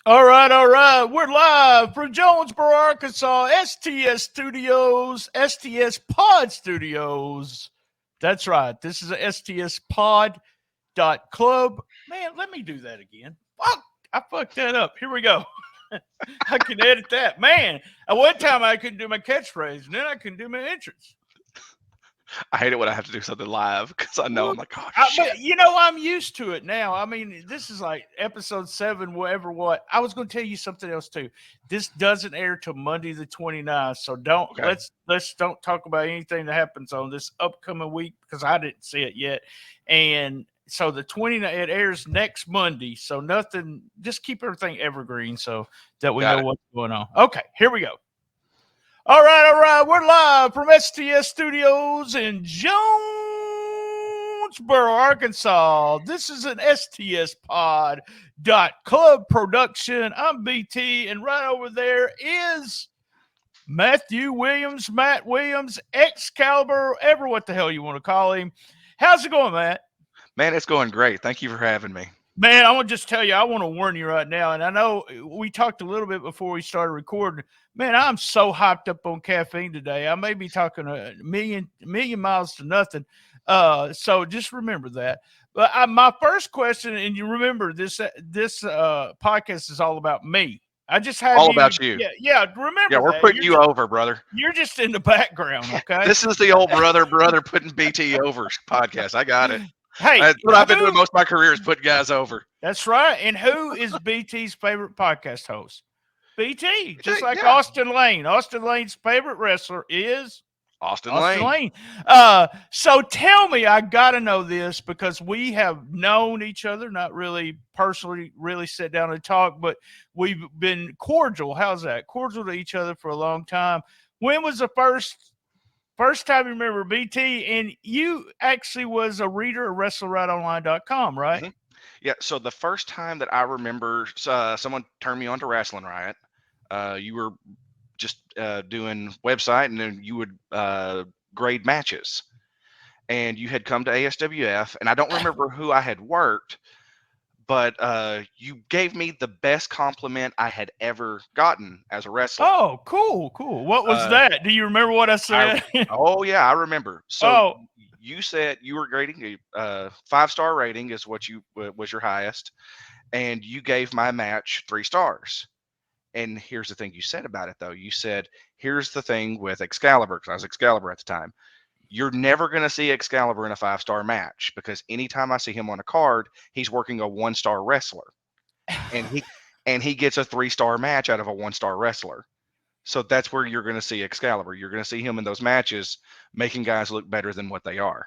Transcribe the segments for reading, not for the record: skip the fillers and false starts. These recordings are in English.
All right, all right. We're live from Jonesboro, Arkansas. STS Studios, STS Pod Studios. That's right. This is a STS Pod Club. Man, let me do that again. Fuck, I fucked that up. Here we go. I can edit that. Man, at one time I couldn't do my catchphrase, and then I couldn't do my entrance. I hate it when I have to do something live because I know I'm like, oh But shit. I'm used to it now. I mean, this is like episode 7, whatever. What I was going to tell you something else too. This doesn't air till Monday the 29th, so Okay. let's don't talk about anything that happens on this upcoming week because I didn't see it yet. And so the 29th it airs next Monday. So nothing. Just keep everything evergreen so that we Got know it. what's going on. Okay, here we go. All right, all right. We're live from STS Studios in Jonesboro, Arkansas. This is an STS Pod Club production. I'm BT, and right over there is Matt Williams, Excalibur, ever what the hell you want to call him. How's it going, Matt? Man, it's going great. Thank you for having me. Man, I want to just tell you, I want to warn you right now. And I know we talked a little bit before we started recording. Man, I'm so hyped up on caffeine today. I may be talking a million miles to nothing. So just remember that. But my first question, and you remember this podcast is all about me. I just have All you. about you. Yeah. Remember Yeah, we're that. putting you over, brother. You're just in the background, okay? This is the old brother putting BT over podcast. I got it. Hey, That's what I've been doing most of my career is putting guys over. That's right. And who is BT's favorite podcast host? BT, just like Yeah. Austin Lane. Austin Lane's favorite wrestler is Austin Austin Lane. Lane. So tell me, I got to know this because we have known each other, not really personally, really sit down and talk, but we've been cordial. How's that? Cordial to each other for a long time. When was the first time you remember BT? And you actually was a reader of WrestleRightOnline.com, right? Mm-hmm. Yeah. So the first time that I remember someone turned me on to Wrestling Riot, you were just doing website, and then you would grade matches, and you had come to ASWF, and I don't remember who I had worked, but you gave me the best compliment I had ever gotten as a wrestler. Oh, cool. What was that? Do you remember what I said? Oh yeah, I remember. So Oh, you said you were grading a 5-star rating is what you was your highest, and you gave my match 3 stars. And here's the thing you said about it, though. You said, here's the thing with Excalibur, because I was Excalibur at the time. You're never going to see Excalibur in a 5-star match because anytime I see him on a card, he's working a 1-star wrestler. And he gets a 3-star match out of a 1-star wrestler. So that's where you're going to see Excalibur. You're going to see him in those matches making guys look better than what they are.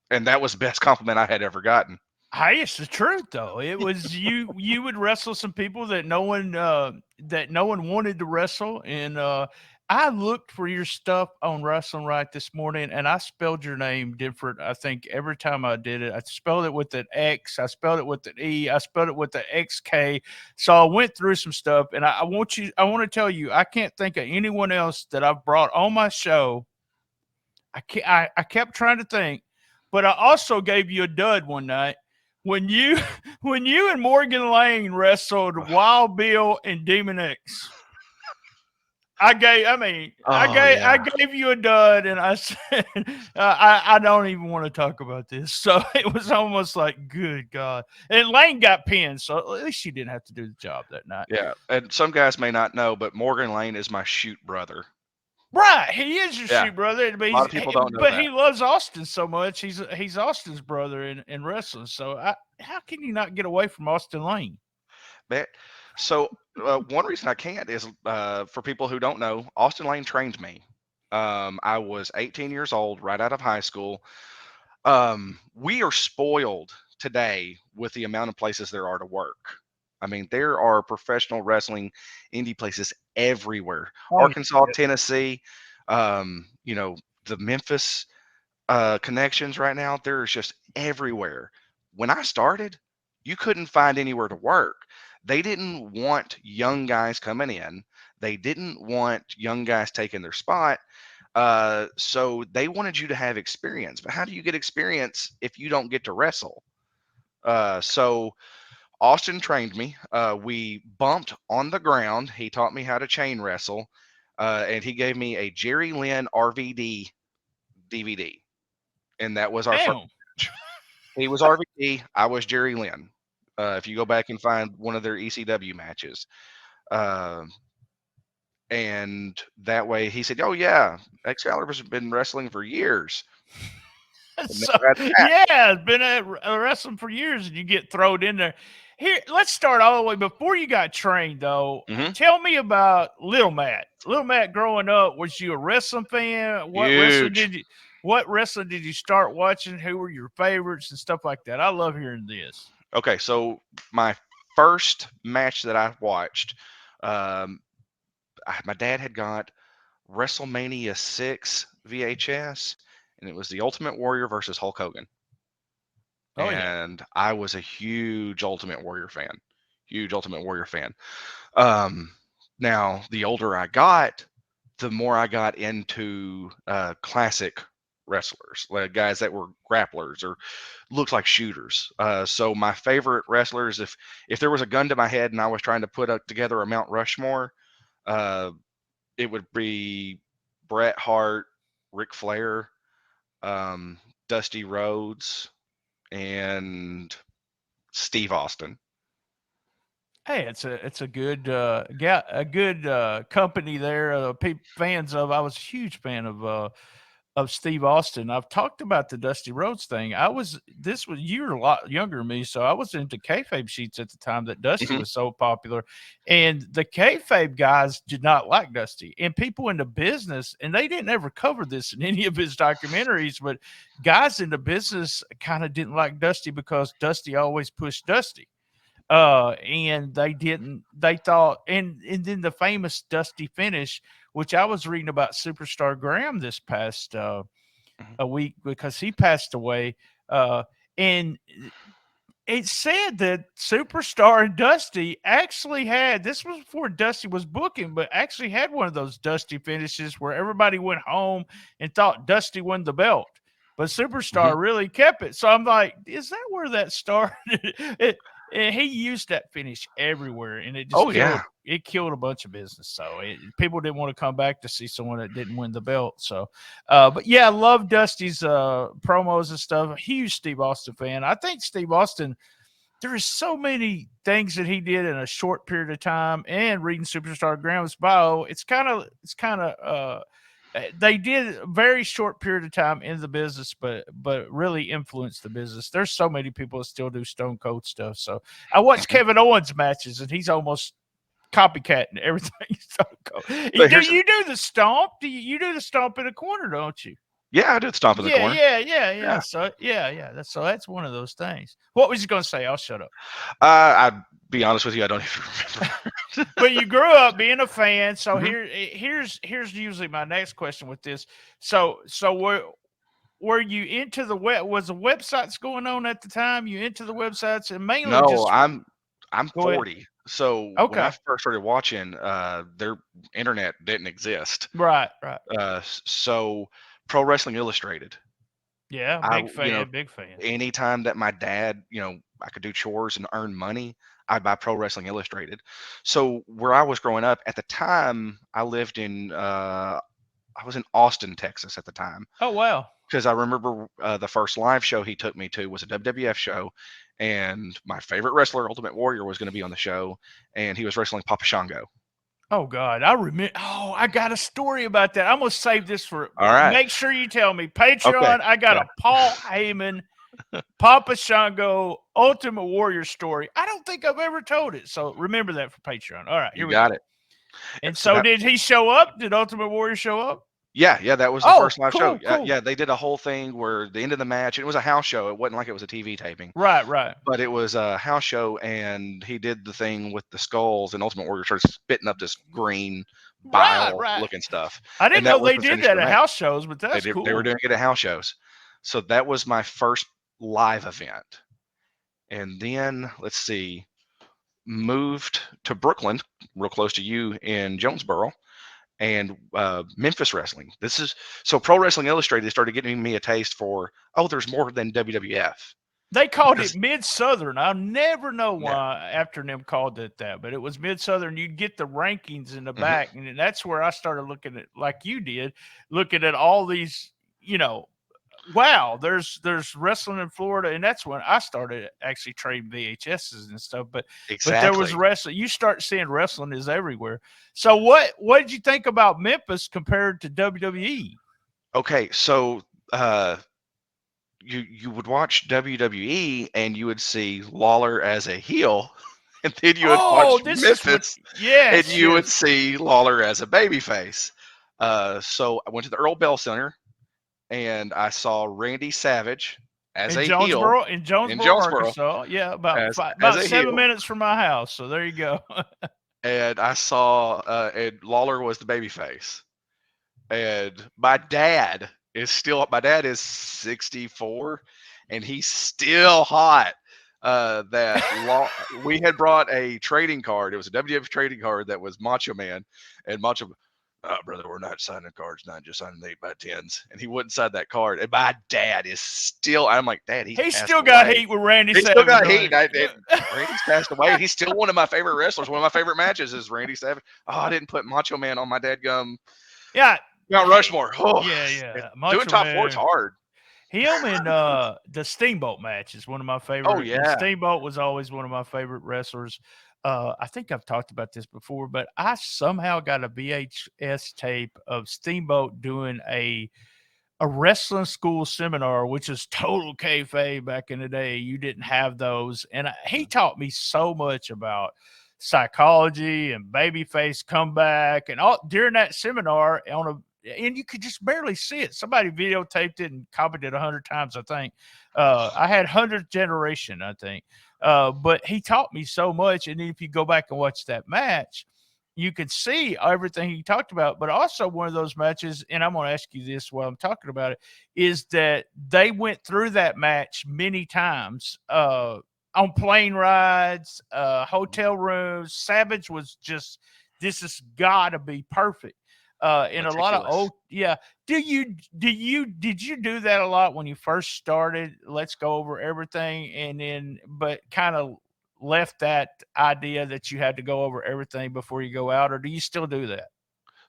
And that was the best compliment I had ever gotten. hey, it's the truth though. It was you would wrestle some people that no one wanted to wrestle, and I looked for your stuff on Wrestling Right this morning, and I spelled your name different. I think every time I did it, I spelled it with an X, I spelled it with an E, I spelled it with an XK. So I went through some stuff, and I want to tell you, I can't think of anyone else that I've brought on my show. I kept trying to think, but I also gave you a dud one night when you and Morgan Lane wrestled Wild Bill and Demon X. I gave you a dud, and I said, I don't even want to talk about this. So it was almost like, good God. And Lane got pinned, so at least she didn't have to do the job that night. Yeah. And some guys may not know, but Morgan Lane is my shoot brother. Right, he is your shoot brother, but a lot of people don't know that. he loves Austin so much. He's Austin's brother in wrestling. So how can you not get away from Austin Lane? But so one reason I can't is for people who don't know, Austin Lane trained me. I was 18 years old, right out of high school. We are spoiled today with the amount of places there are to work. I mean, there are professional wrestling indie places everywhere. Arkansas, Tennessee, the Memphis connections right now, there's just everywhere. When I started, you couldn't find anywhere to work. They didn't want young guys coming in. They didn't want young guys taking their spot. So they wanted you to have experience. But how do you get experience if you don't get to wrestle? So Austin trained me. We bumped on the ground. He taught me how to chain wrestle, and he gave me a Jerry Lynn RVD DVD, and that was our first Damn. match. He was RVD. I was Jerry Lynn. If you go back and find one of their ECW matches, uh, and that way he said, "Oh yeah, Excalibur's been wrestling for years." And So never had a match. yeah, it's been wrestling for years, and you get thrown in there. Here, let's start all the way before you got trained, though. Mhm. Tell me about Little Matt. Little Matt, growing up, was you a wrestling fan? Huge. What wrestling did you start watching? Who were your favorites and stuff like that? I love hearing this. Okay, so my first match that I watched, um, my dad had got WrestleMania 6 VHS, and it was the Ultimate Warrior versus Hulk Hogan. Oh yeah. And I was a huge Ultimate Warrior fan. Huge Ultimate Warrior fan. Um, Now, the older I got, the more I got into classic wrestlers, like guys that were grapplers or looked like shooters. So my favorite wrestlers, if there was a gun to my head and I was trying to put together a Mount Rushmore, uh, it would be Bret Hart, Ric Flair, um, Dusty Rhodes, and Steve Austin. Hey, it's a good company there. Fans of. I was a huge fan of Steve Austin. I've talked about the Dusty Rhodes thing. You were a lot younger than me, so I was into kayfabe sheets at the time that Dusty Mhm. was so popular, and the kayfabe guys did not like Dusty, and people in the business, and they didn't ever cover this in any of his documentaries, but guys in the business kind of didn't like Dusty because Dusty always pushed Dusty. And they thought, and then the famous Dusty finish, which I was reading about Superstar Graham this past Mhm. a week because he passed away. And it said that Superstar and Dusty actually had, this was before Dusty was booking, but actually had one of those Dusty finishes where everybody went home and thought Dusty won the belt. But Mhm. Superstar really kept it. So I'm like, is that where that started? And he used that finish everywhere, and Oh yeah. it killed a bunch of business. So people didn't want to come back to see someone that didn't win the belt. So, but yeah, I love Dusty's promos and stuff. Huge Steve Austin fan. I think Steve Austin, there is so many things that he did in a short period of time. And reading Superstar Graham's bio, they did a very short period of time in the business, but really influenced the business. There's so many people that still do Stone Cold stuff. So I watch Mhm. Kevin Owens matches, and he's almost copycatting everything. Stone Cold. So Do here's you do the stomp? You do the stomp in the corner, don't you? Yeah, I did stomp in the corner. Yeah. Yeah. So that's one of those things. What was you going to say? I'll shut up. I'd be honest with you, I don't even remember. But you grew up being a fan, so Mhm. here's usually my next question with this. So were you into the web? Was the websites going on at the time? You into the websites and mainly No, just I'm go ahead. 40. So when I Okay, first started watching, their internet didn't exist. right. So Pro Wrestling Illustrated. Yeah, I, big you know, fan, big fan. anytime that my dad, I could do chores and earn money, I'd buy Pro Wrestling Illustrated. So where I was growing up at the time, I was in Austin, Texas at the time. Oh wow. Because I remember the first live show he took me to was a WWF show, and my favorite wrestler, Ultimate Warrior, was going to be on the show, and he was wrestling Papa Shango. Oh God, I remember. Oh, I got a story about that. I'm gonna save this for. All right. Make sure you tell me. Okay. Patreon. I got Yeah. a Paul Heyman, Papa Shango, Ultimate Warrior story. I don't think I've ever told it. So remember that for Patreon. All right, You here we got go. it. And So so that did he show up? Did Ultimate Warrior show up? Yeah, that was the Oh, first live show. cool. Yeah, they did a whole thing where the end of the match, it was a house show. It wasn't like it was a TV taping, Right. but it was a house show, and he did the thing with the skulls, and Ultimate Warrior started spitting up this green bile Right. looking stuff, I and didn't that know was they the did finish of that the at match. house shows, but that's They were cool. doing it at house shows. So that was my first live event. And then let's see, moved to Brooklyn, real close to you in Jonesboro, and Memphis Wrestling. So Pro Wrestling Illustrated started getting me a taste for, oh, there's more than WWF. They called it because Mid-Southern. I'll never know yeah, why after them called it that, but it was Mid-Southern. You'd get the rankings in the hmm back, and that's where I started looking at, like you did, looking at all these, you know, wow, there's wrestling in Florida, and that's when I started actually trading VHSs and stuff. But there was exactly. wrestling. You start seeing wrestling is everywhere. So what did you think about Memphis compared to WWE? Okay, so uh, you would watch WWE and you would see Lawler as a heel, and then you would Oh, watch this is what. Memphis and Yes, you would yes. see Lawler as a babyface. So I went to the Earl Bell Center and I saw Randy Savage as a heel In in Jonesboro, Jonesboro Arkansas. Yeah, as about a 7 heel, minutes from my house. So there you go. and I saw and Lawler was the babyface. And my dad is 64 and he's still hot. We had brought a trading card. It was a WWF trading card that was Macho Man, and Macho, brother, we're not signing cards, not just signing the 8x10s. And he wouldn't sign that card. And my dad is still. I'm like, Dad, he's He passed still got away. heat with Randy He still Savage got on heat. him. Randy's passed away. He's still one of my favorite wrestlers. One of my favorite matches is Randy Savage. Oh, I didn't put Macho Man on my dadgum Yeah. Mount Hey, Rushmore. Oh, yeah. doing Macho top four is Man. hard. Him and the Steamboat match is one of my Oh favorite. And yeah. Steamboat was always one of my favorite wrestlers. I think I've talked about this before, but I somehow got a VHS tape of Steamboat doing a wrestling school seminar, which is total kayfabe back in the day. You didn't have those, and he taught me so much about psychology and babyface comeback, and all during that seminar on a. And you could just barely see it. Somebody videotaped it and copied it 100 times. I think I had 100th generation. I think, but he taught me so much. And if you go back and watch that match, you could see everything he talked about, but also one of those matches, and I'm going to ask you this while I'm talking about it, is that they went through that match many times on plane rides, hotel rooms. Savage was just, this has got to be perfect. In a lot of Meticulous. old, yeah. Did you do that a lot when you first started? Let's go over everything, and then, but kind of left that idea that you had to go over everything before you go out, or do you still do that?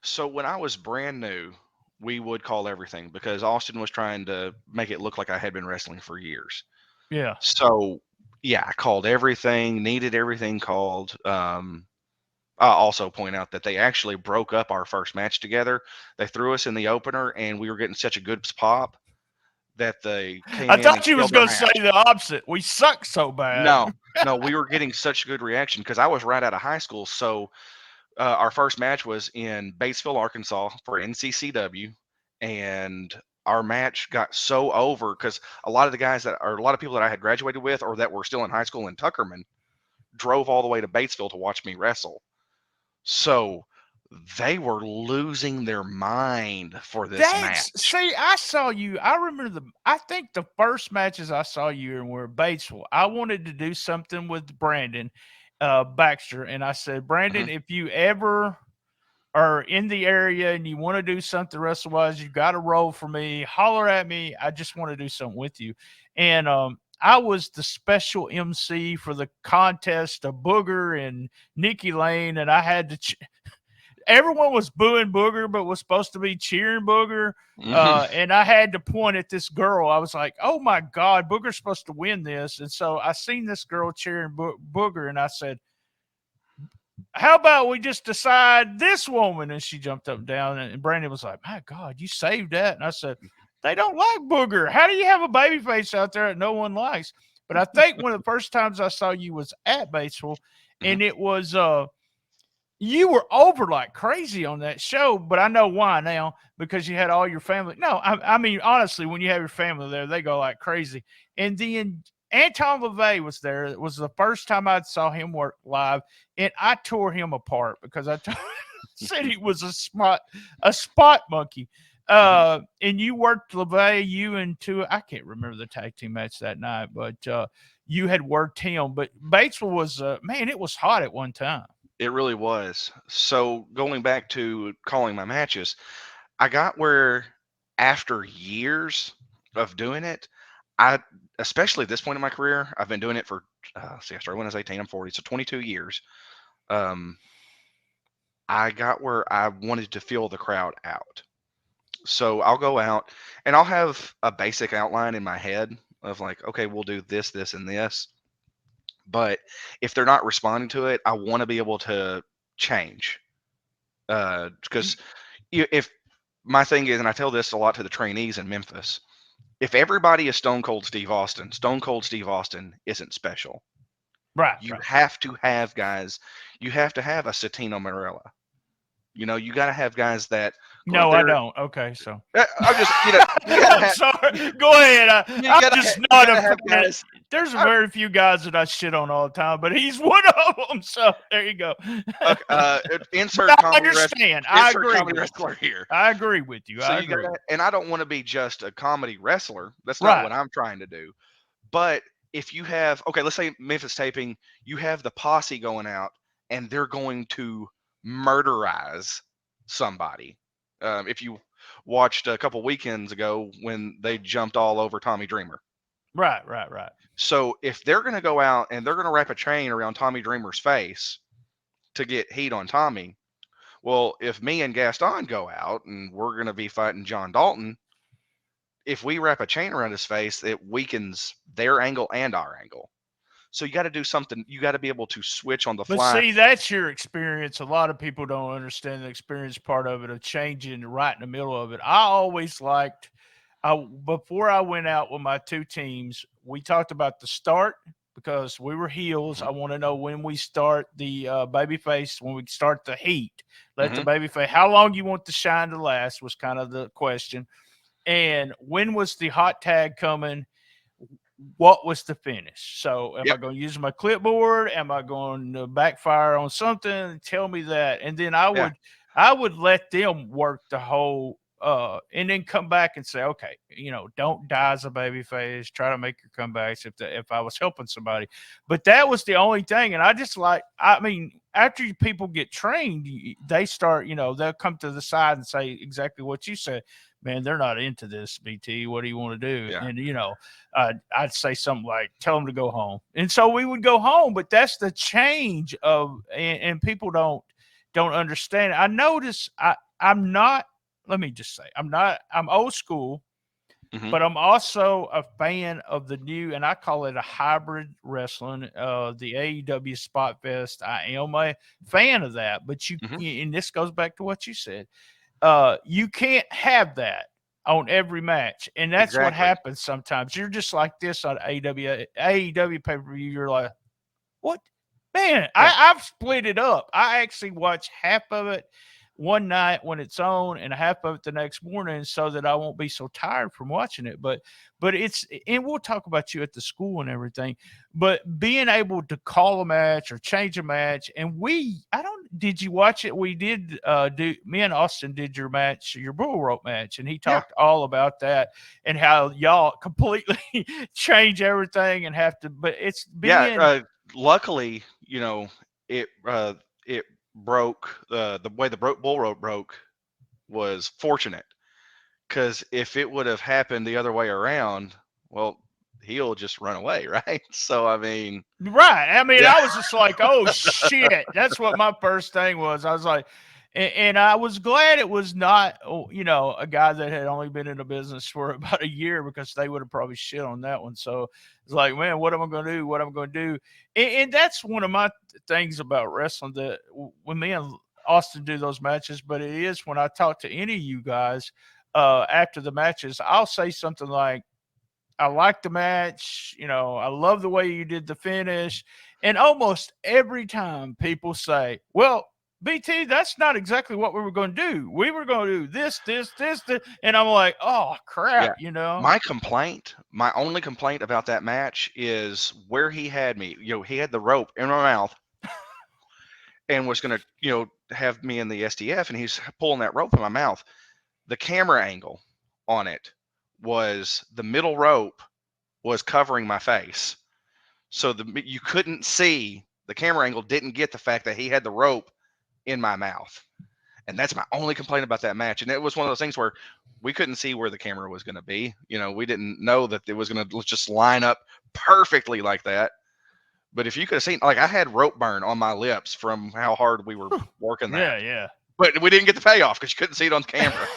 So when I was brand new, we would call everything because Austin was trying to make it look like I had been wrestling for years. Yeah. So yeah, I called everything, needed everything called. I'll also point out that they actually broke up our first match together. They threw us in the opener, and we were getting such a good pop that they came I in and thought you was killed their going to say match. the opposite. We suck so bad. No, no, we were getting such good reaction because I was right out of high school. So our first match was in Batesville, Arkansas for NCCW, and our match got so over because a lot of the guys that are a lot of people that I had graduated with or that were still in high school in Tuckerman drove all the way to Batesville to watch me wrestle. So they were losing their mind for this That's match. see, I saw you. I remember I think the first matches I saw you in were Batesville. I wanted to do something with Brandon Baxter, and I said, Mhm. Brandon, if you ever are in the area and you want to do something wrestle wise, you got to roll for me. Holler at me. I just want to do something with you. And I was the special MC for the contest of Booger and Nikki Lane, and I had to. Everyone was booing Booger, but was supposed to be cheering Booger. Mhm. And I had to point at this girl. I was like, "Oh my God, Booger's supposed to win this!" And so I seen this girl cheering Booger, and I said, how about we just decide this woman? And she jumped up and down, and Brandon was like, my God, you saved that. And I said, they don't like Booger. How do you have a baby face out there that no one likes? But I think one of the first times I saw you was at Batesville, Mhm. and it was you were over like crazy on that show, but I know why now, because you had all your family. No, I mean, honestly, when you have your family there, they go like crazy. And then Anton LaVey was there. It was the first time I saw him work live, and I tore him apart because said he was a spot monkey. Mhm. And you worked LaVey, you and two, I can't remember the tag team match that night, but you had worked him. But Batesville was, man, it was hot at one time. It really was. So going back to calling my matches, I got where after years of doing it, I, especially at this point in my career, I've been doing it for, see, I started when I was 18, I'm 40, so 22 years. I got where I wanted to feel the crowd out. So I'll go out and I'll have a basic outline in my head of like, okay, we'll do this, this, and this. But if they're not responding to it, I want to be able to change. Because if my thing is, and I tell this a lot to the trainees in Memphis, if everybody is Stone Cold Steve Austin isn't special. Right. You Right. have to have guys, you have to have a Satino Marella. You got to have guys that go out No, I there. don't. Okay, so I'm just, you got to I'm have, sorry. Go ahead. I'm just you not gotta a have fan. guys. There's very few guys that I shit on all the time, but he's one of them. So there you go. Okay, But insert I comedy understand. I insert agree comedy with wrestler here. you. I agree with you. So I you got agree. to, and I don't want to be just a comedy wrestler. That's not Right. what I'm trying to do. But if you have, okay, let's say Memphis taping, you have the posse going out, and they're going to murderize somebody. If you watched a couple weekends ago when they jumped all over Tommy Dreamer. Right. Right. Right. So if they're going to go out and they're going to wrap a chain around Tommy Dreamer's face to get heat on Tommy, well, if me and Gaston go out and we're going to be fighting John Dalton, if we wrap a chain around his face, it weakens their angle and our angle. So you got to do something. You got to be able to switch on the But fly. see, that's your experience. A lot of people don't understand the experience part of it, of changing right in the middle of it. I always liked, before I went out with my two teams, we talked about the start because we were heels. Mhm. I want to know when we start the baby face, when we start the heat. Let the Mhm. baby face, how long you want the shine to last was kind of the question. And when was the hot tag coming? What was the finish? So am I Yep. going to use my clipboard? Am I going to backfire on something? Tell me that. And then Yeah. I would let them work the whole and then come back and say, okay, don't die as a baby face. Try to make your comebacks if I was helping somebody. But that was the only thing. And I mean, after people get trained, they start, they'll come to the side and say exactly what you said. Man, they're not into this, BT. What do you want to do? Yeah. And I'd say something like, "Tell them to go home," and so we would go home. But that's the change of, and people don't understand. I notice I'm not. Let me just say, I'm not. I'm old school, Mhm. but I'm also a fan of the new, and I call it a hybrid wrestling. The AEW Spot Fest. I am a fan of that, but Mhm. and this goes back to what you said. You can't have that on every match. And that's what Exactly. happens sometimes. You're just like this on AEW pay-per-view. You're like, what? Man, Yeah. I've split it up. I actually watch half of it one night when it's on and half of it the next morning so that I won't be so tired from watching it. But it's, and we'll talk about you at the school and everything, but being able to call a match or change a match. And did you watch it? We did me and Austin did your match, your bull rope match, and he Yeah. talked all about that and how y'all completely change everything and have to, but it's Yeah. being Luckily, it broke. The way the bull rope broke was fortunate, because if it would have happened the other way around, well, he'll just run away, right? So I mean, right. I mean, yeah. I was just like, oh shit. That's what my first thing was. I was like, and I was glad it was not, a guy that had only been in the business for about a year, because they would have probably shit on that one. So it's like, man, what am I going to do? What am I going to do? And that's one of my things about wrestling, that when me and Austin do those matches, but it is when I talk to any of you guys after the matches, I'll say something like, I like the match. I love the way you did the finish. And almost every time people say, well, BT, that's not exactly what we were going to do. We were going to do this, this, this, this. And I'm like, oh, crap, Yeah. My only complaint about that match is where he had me. He had the rope in my mouth and was going to, have me in the STF, and he's pulling that rope in my mouth. The camera angle on it was the middle rope was covering my face. So you couldn't see, the camera angle didn't get the fact that he had the rope in my mouth. And that's my only complaint about that match. And it was one of those things where we couldn't see where the camera was going to be. We didn't know that it was going to just line up perfectly like that. But if you could have seen, like, I had rope burn on my lips from how hard we were working that. Yeah. But we didn't get the payoff because you couldn't see it on camera.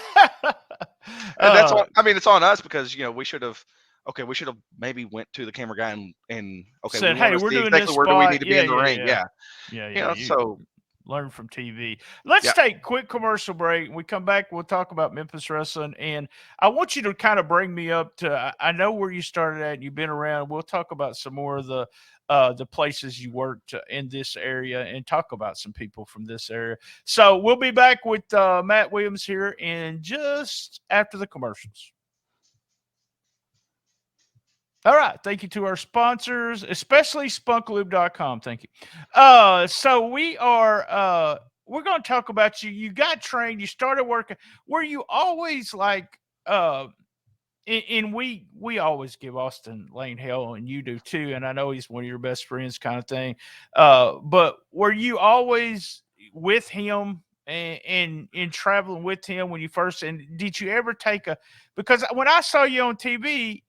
And that's uh, I mean, it's on us because we should have. Okay, we should have maybe went to the camera guy and okay, we said, want "Hey, to we're see doing this exactly where do we need spot." to be in the ring. Yeah, Yeah. You So learn from TV. Let's yeah. take a quick commercial break. When we come back, we'll talk about Memphis wrestling, and I want you to kind of bring me up to. I know where you started at, and you've been around. We'll talk about some more of the places you worked in this area, and talk about some people from this area. So we'll be back with Matt Williams here in just after the commercials. All right. Thank you to our sponsors, especially spunkalube.com. Thank you. So we're going to talk about you. You got trained, you started working. Were you always like, and we always give Austin Lane hell, and you do too. And I know he's one of your best friends, kind of thing. But were you always with him and traveling with him when you first? And did you ever take because when I saw you on TV,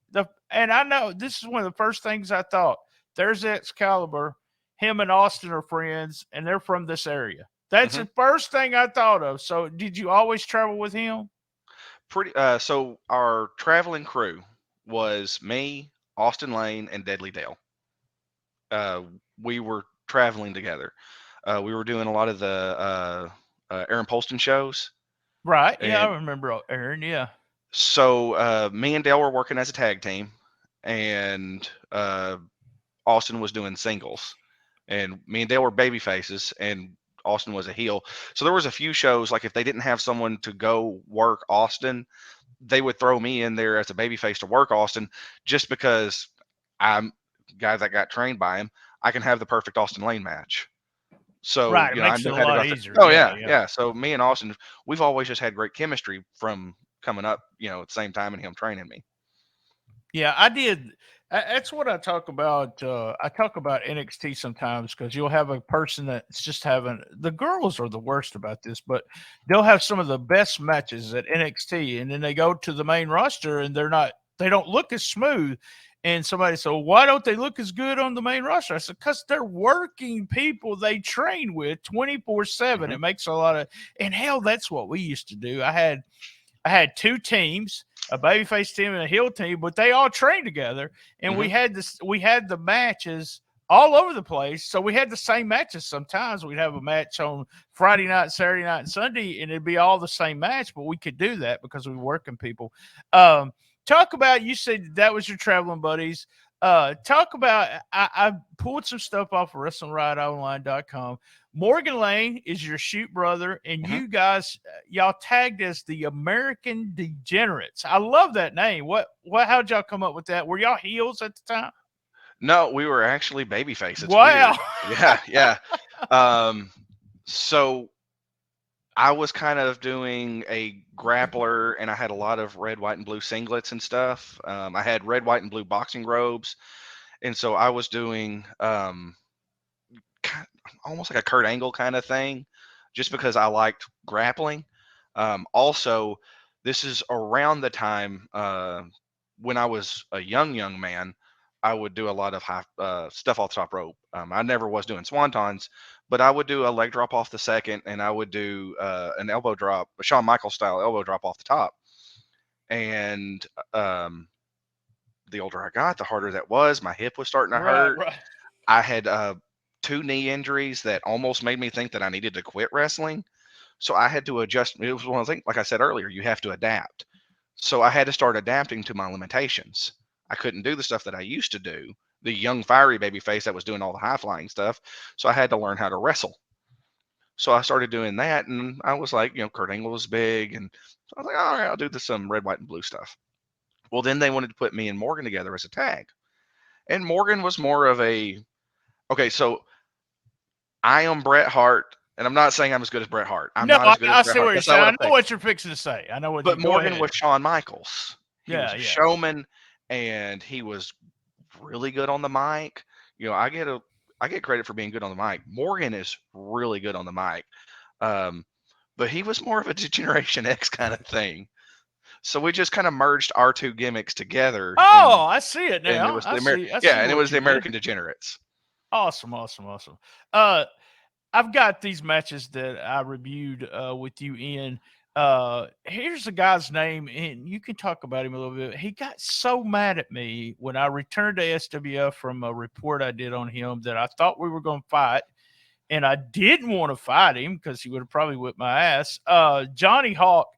and I know this is one of the first things I thought. There's Excalibur. Him and Austin are friends, and they're from this area. That's the first thing I thought of. So, did you always travel with him? So our traveling crew was me, Austin Lane, and Deadly Dale. We were traveling together. We were doing a lot of the Aaron Polston shows. Right. Yeah, I remember Aaron. Yeah. So me and Dale were working as a tag team, and Austin was doing singles, and me and Dale were baby faces, and Austin was a heel. So there was a few shows, like if they didn't have someone to go work Austin, they would throw me in there as a baby face to work Austin, just because I'm guy that got trained by him. I can have the perfect Austin Lane match. So right, it I makes knew it a how to go lot out there. easier. Oh yeah. So me and Austin, we've always just had great chemistry from coming up, at the same time and him training me. Yeah, I did. That's what I talk about. I talk about NXT sometimes because you'll have a person that's just having the girls are the worst about this, but they'll have some of the best matches at NXT, and then they go to the main roster and they don't look as smooth. And somebody said, well, why don't they look as good on the main roster? I said, because they're working people they train with 24/7. It makes a lot of, and hell, that's what we used to do. I had two teams, a babyface team and a heel team, but they all trained together, and we had the matches all over the place. So we had the same matches. Sometimes we'd have a match on Friday night, Saturday night, and Sunday, and it'd be all the same match, but we could do that because we were working people. Talk about, you said that was your traveling buddies. Talk about, I pulled some stuff off of WrestlingRideOnline.com. Morgan Lane is your shoot brother, and you guys, y'all tagged as the American Degenerates. I love that name. How'd y'all come up with that? Were y'all heels at the time? No, we were actually babyface. It's wow. Weird. Yeah. So I was kind of doing a grappler, and I had a lot of red, white, and blue singlets and stuff. I had red, white, and blue boxing robes, and so I was doing almost like a Kurt Angle kind of thing, just because I liked grappling. Also, this is around the time when I was a young man. I would do a lot of high stuff off the top rope. I never was doing swantons, but I would do a leg drop off the second, and I would do an elbow drop, a Shawn Michaels style elbow drop off the top. And the older I got, the harder that was. My hip was starting to hurt. Right. I had 2 knee injuries that almost made me think that I needed to quit wrestling. So I had to adjust. It was one of the things, like I said earlier, you have to adapt. So I had to start adapting to my limitations. I couldn't do the stuff that I used to do, the young fiery baby face that was doing all the high flying stuff. So I had to learn how to wrestle. So I started doing that, and I was like, Kurt Angle was big, and so I was like, all right, I'll do some red, white, and blue stuff. Well, then they wanted to put me and Morgan together as a tag, and Morgan was more of a okay. So I am Bret Hart, and I'm not saying I'm as good as Bret Hart. I'm not as good as I Bret see Hart. what you're That's saying. not I what I'm know saying. what you're fixing to say. I know what. But Morgan ahead. was Shawn Michaels. He was a yeah. showman, and he was really good on the mic. I get credit for being good on the mic. Morgan is really good on the mic. but he was more of a Generation X kind of thing. So we just kind of merged our two gimmicks together, Oh, I see it and it now. was the I yeah, see and it what was you the did. American Degenerates. Awesome, awesome, awesome. Uh, I've got these matches that I reviewed with you in. Here's the guy's name, and you can talk about him a little bit. He got so mad at me when I returned to SWF from a report I did on him that I thought we were going to fight, and I didn't want to fight him because he would have probably whipped my ass. Johnny Hawk,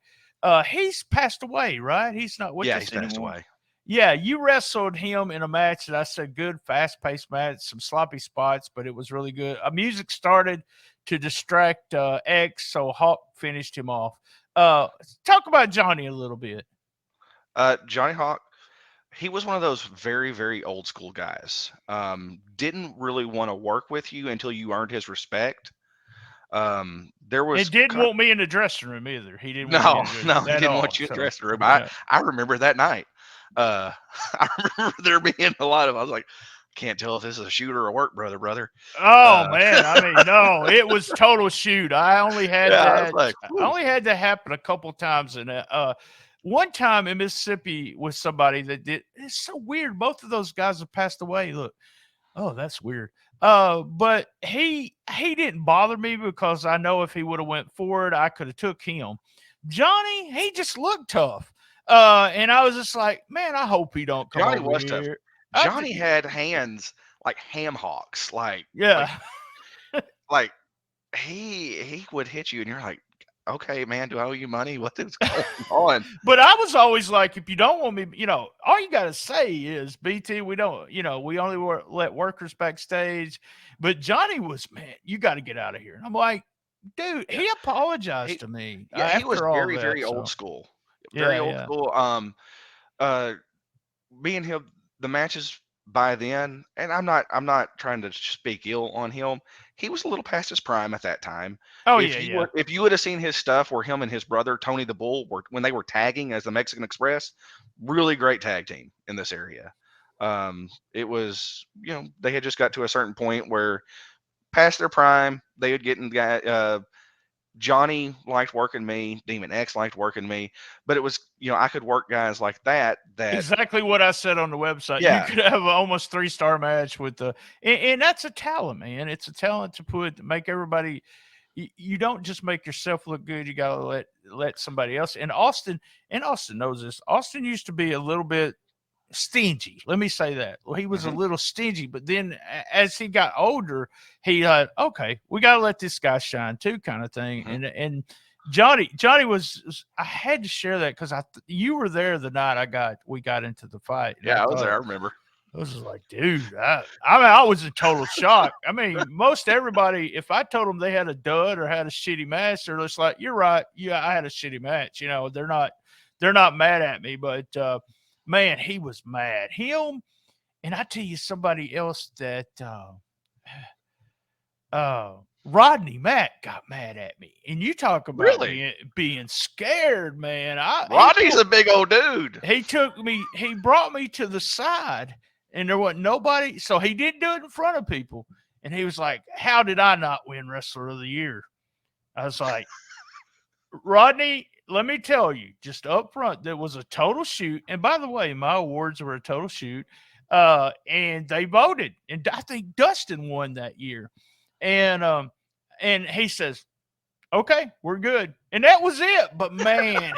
he's passed away, right? He's not with Yeah, us he's passed anymore. away. Yeah, you wrestled him in a match that I said good, fast-paced match, some sloppy spots, but it was really good. Music started to distract X, so Hawk finished him off. Talk about Johnny a little bit. Johnny Hawk, he was one of those very, very old school guys. Didn't really want to work with you until you earned his respect. There was It didn't want me in the dressing room either. He didn't want me no, in the dressing no, room he at didn't all. want you in the So, dressing room. okay. I remember that night. I remember there being a lot of. I was like, can't tell if this is a shoot or a work, brother. Oh Uh, man, I mean, no, it was total shoot. I only had yeah, I was that. like, I whew. only had that happen a couple times, and one time in Mississippi with somebody that did. It's so weird. Both of those guys have passed away. Look, oh, that's weird. But he didn't bother me because I know if he would have went forward, I could have took him. Johnny, he just looked tough. And I was just like, man, I hope he don't come Johnny over was tough. here. Johnny had hands like ham hocks, Yeah. like he would hit you, and you're like, okay, man, do I owe you money? What is going on? But I was always like, if you don't want me, all you got to say is, BT, we don't, we only let workers backstage. But Johnny was, man, you got to get out of here. And I'm like, dude, Yeah, he apologized he to me he was after all very, that. very old So, school, very yeah, old yeah. school. Uh, Me and him, the matches by then, and I'm not trying to speak ill on him. He was a little past his prime at that time. Oh, yeah, yeah. If you would have seen his stuff where him and his brother Tony the Bull were when they were tagging as the Mexican Express, really great tag team in this area. It was, they had just got to a certain point where past their prime, they would get in Johnny liked working me, Demon X liked working me, but it was, I could work guys like that. Exactly what I said on the website. You Yeah, could have an almost 3-star match with and that's a talent, man. It's a talent to make everybody. You don't just make yourself look good. You gotta let somebody else. And Austin knows this. Austin used to be a little bit stingy. Let me say that. Well, he was a hmm little stingy, but then as he got older, he okay, we got to let this guy shine too, kind of thing. hmm And Johnny was. I had to share that because you were there the night we got into the fight, and I yeah, I was there. thought I remember. I was just like, dude, I mean, I was in total shock. I mean, most everybody, if I told them they had a dud or had a shitty match, they're just like, you're right. Yeah, I had a shitty match. They're not mad at me, but man, he was mad. Him, and I tell you somebody else that Rodney Mack got mad at me. And you talk about Really, being scared, man. Rodney's a big old dude. He brought me to the side and there wasn't nobody. So he didn't do it in front of people. And he was like, how did I not win Wrestler of the Year? I was like, Rodney, let me tell you, just up front, there was a total shoot. And by the way, my awards were a total shoot. And they voted. And I think Dustin won that year. And he says, okay, we're good. And that was it. But man,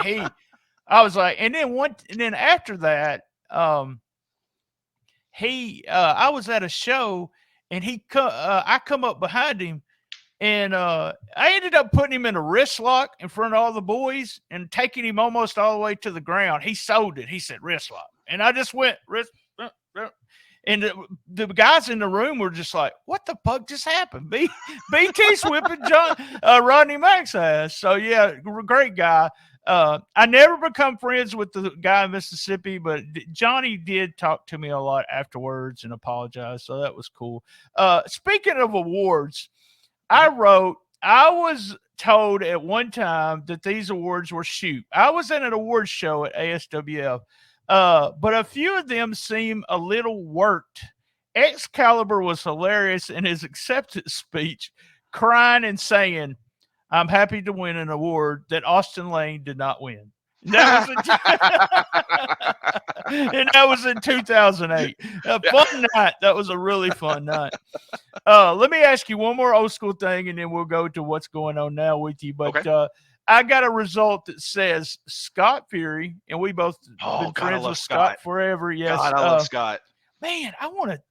I was like, and then after that, I was at a show and I come up behind him and I ended up putting him in a wrist lock in front of all the boys and taking him almost all the way to the ground. He sold it. He said wrist lock. And I just went wrist. And the guys in the room were just like, what the fuck just happened? BT's whipping Rodney Mack's ass. So, yeah, great guy. I never become friends with the guy in Mississippi, but Johnny did talk to me a lot afterwards and apologize. So that was cool. Speaking of awards, I was told at one time that these awards were shoot. I was at an awards show at ASWF. But a few of them seem a little worked. Excalibur was hilarious in his acceptance speech, crying and saying, I'm happy to win an award that Austin Lane did not win. And that was and that was in 2008. A Yeah. fun night. That was a really fun night. Let me ask you one more old school thing, and then we'll go to what's going on now with you. But Okay. I got a result that says Scott Fury, and we both been God, I friends love with Scott Scott. forever. Yes. God, I love Scott. Man, I want to.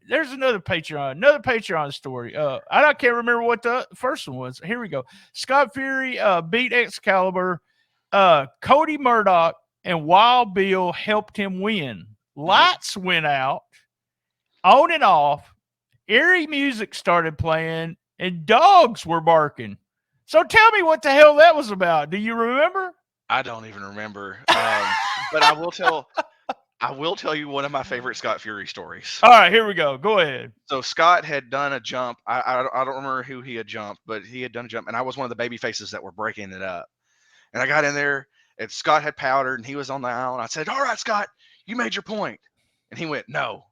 There's another Patreon story. I can't remember what the first one was. Here we go. Scott Fury beat Excalibur. Cody Murdoch and Wild Bill helped him win. Lights went out, on and off. Eerie music started playing, and dogs were barking. So tell me what the hell that was about. Do you remember? I don't even remember. But I will tell you one of my favorite Scott Fury stories. All right, here we go. Go ahead. So Scott had done a jump. I don't remember who he had jumped, but he had done a jump, and I was one of the baby faces that were breaking it up. And I got in there, and Scott had powdered, and he was on the aisle, and I said, "All right, Scott, you made your point." And he went, "No,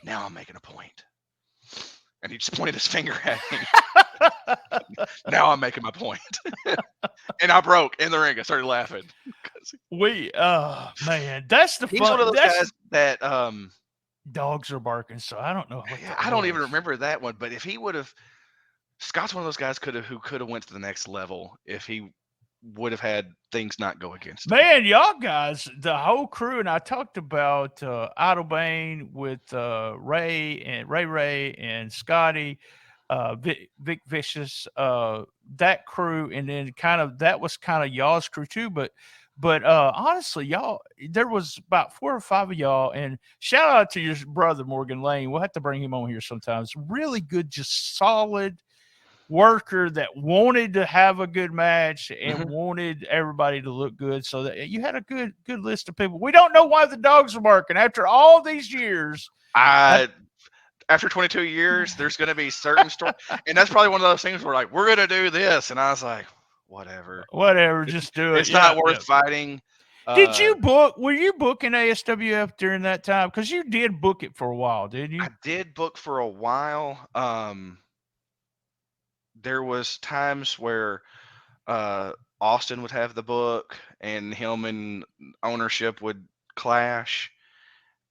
now I'm making a point." And he just pointed his finger at me. Now I'm making my point. And I broke in the ring. I started laughing. Man, that's the He's fun. one of those guys that dogs are barking, so I don't know. I don't even remember that one, but if he would have, Scott's one of those guys who could have went to the next level if he would have had things not go against him. Man, y'all guys, the whole crew, and I talked about Idle Bane with Ray and Scotty, Vic Vicious, that crew, and then that was kind of y'all's crew too. But honestly, y'all, there was about 4 or 5 of y'all, and shout out to your brother Morgan Lane. We'll have to bring him on here sometimes. Really good, just solid worker that wanted to have a good match and wanted everybody to look good. So that you had a good list of people. We don't know why the dogs are barking after all these years. After 22 years, there's going to be certain stories, and that's probably one of those things where like we're going to do this, and I was like, whatever, just do it. It's not worth fighting. Did you book? Were you booking ASWF during that time? Because you did book it for a while, didn't you? I did book for a while. There was times where Austin would have the book, and him and ownership would clash,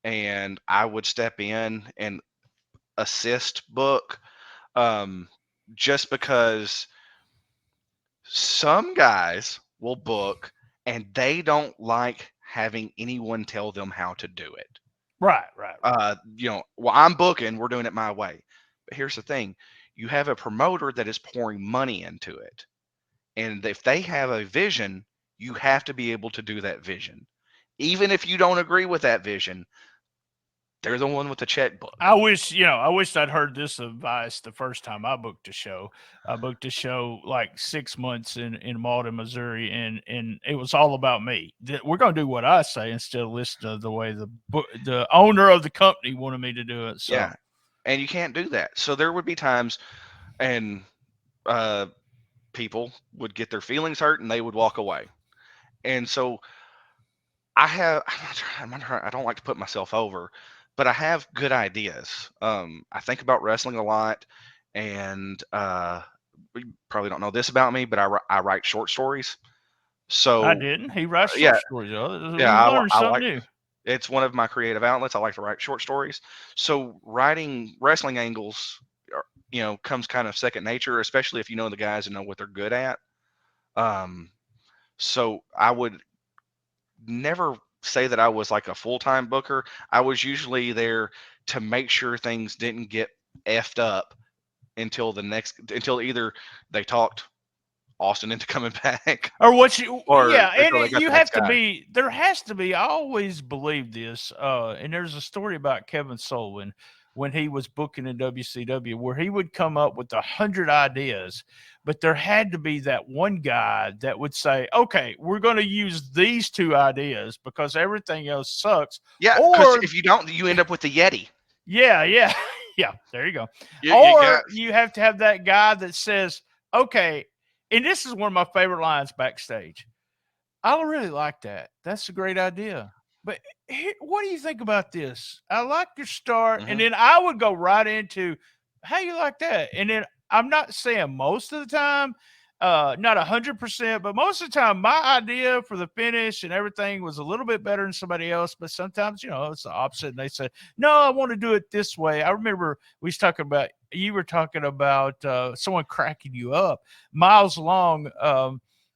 and I would step in and assist book, just because some guys will book and they don't like having anyone tell them how to do it. Right. Well, I'm booking, we're doing it my way. But here's the thing. You have a promoter that is pouring money into it. And if they have a vision, you have to be able to do that vision. Even if you don't agree with that vision, they're the one with the checkbook. I wish I'd heard this advice the first time I booked a show. I booked a show like 6 months in Malden, Missouri, and it was all about me. We're going to do what I say instead of listening to the way the owner of the company wanted me to do it. So. Yeah, and you can't do that. So there would be times, and people would get their feelings hurt, and they would walk away. And so I don't like to put myself over, but I have good ideas. I think about wrestling a lot, and you probably don't know this about me, but I write short stories. So I didn't. He writes short stories. I like. New. It's one of my creative outlets. I like to write short stories. So writing wrestling angles, comes kind of second nature, especially if you know the guys and know what they're good at. So I would never say that I was like a full-time booker. I was usually there to make sure things didn't get effed up until either they talked Austin into coming back, or what you, and you have to be. There has to be. I always believe this. And there's a story about Kevin Sullivan when he was booking in WCW, where he would come up with 100 ideas, but there had to be that one guy that would say, "Okay, we're going to use these 2 ideas because everything else sucks." Yeah, because if you don't, you end up with the Yeti. Yeah. There you go. You have to have that guy that says, "Okay." And this is one of my favorite lines backstage. I really like that. That's a great idea. But what do you think about this? I like your start. And then I would go right into how you like that. And then I'm not saying most of the time, not 100%, but most of the time, my idea for the finish and everything was a little bit better than somebody else. But sometimes, it's the opposite. And they say, no, I want to do it this way. I remember you were talking about someone cracking you up. Miles Long,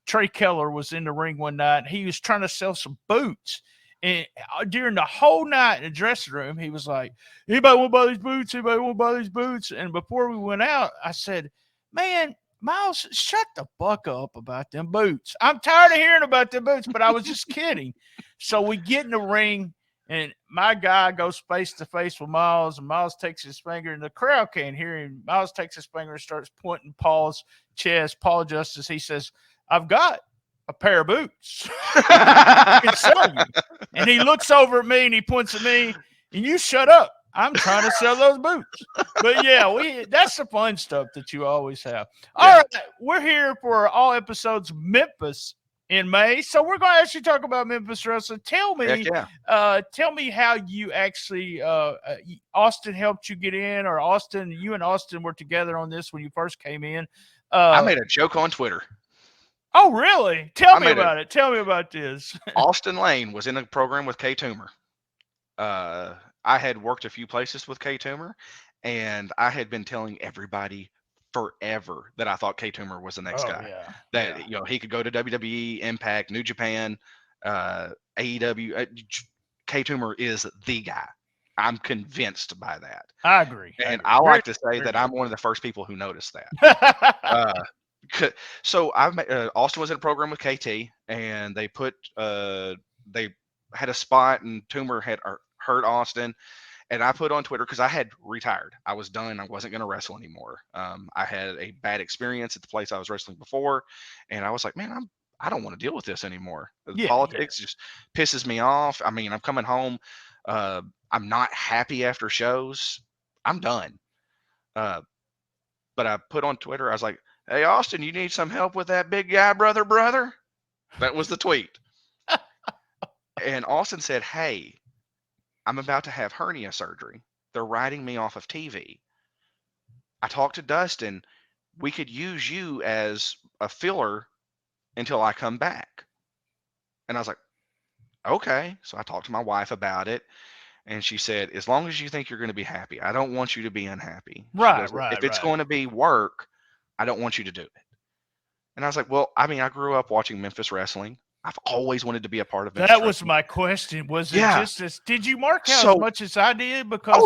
Trey Keller was in the ring one night. And he was trying to sell some boots. And during the whole night in the dressing room, he was like, anybody want to buy these boots? Anybody want to buy these boots? And before we went out, I said, man, Miles, shut the fuck up about them boots. I'm tired of hearing about them boots, but I was just kidding. So we get in the ring, and my guy goes face to face with Miles, and Miles takes his finger, and the crowd can't hear him. Miles takes his finger and starts pointing Paul's chest. Paul Justice, he says, I've got a pair of boots. I can sell you. And he looks over at me, and he points at me, and you shut up. I'm trying to sell those boots. But yeah, that's the fun stuff that you always have. All right, we're here for all episodes Memphis in May. So we're going to actually talk about Memphis Wrestling. Tell me how you actually Austin helped you get in, or you and Austin were together on this when you first came in. I made a joke on Twitter. Oh, really? Tell me about it. Tell me about this. Austin Lane was in a program with Kay Toomer. I had worked a few places with Kay Toomer, and I had been telling everybody forever that I thought Kay Toomer was the next guy. Yeah. That he could go to WWE, Impact, New Japan, AEW. Kay Toomer is the guy. I'm convinced by that. I agree. And I like to say that I'm one of the first people who noticed that. So Austin was in a program with KT, and they had a spot, and Toomer had hurt Austin, and I put on Twitter, because I had retired. I was done. I wasn't going to wrestle anymore. I had a bad experience at the place I was wrestling before, and I was like, man, I don't want to deal with this anymore. The politics just pisses me off. I mean, I'm coming home. I'm not happy after shows. I'm done. But I put on Twitter, I was like, hey, Austin, you need some help with that big guy, brother? That was the tweet. And Austin said, hey, I'm about to have hernia surgery. They're writing me off of TV. I talked to Dustin. We could use you as a filler until I come back. And I was like, okay. So I talked to my wife about it. And she said, as long as you think you're going to be happy, I don't want you to be unhappy. Right. If it's going to be work, I don't want you to do it. And I was like, well, I mean, I grew up watching Memphis Wrestling. I've always wanted to be a part of Memphis That was Wrestling. my question. Was it just this? Did you mark out as much as I did? Because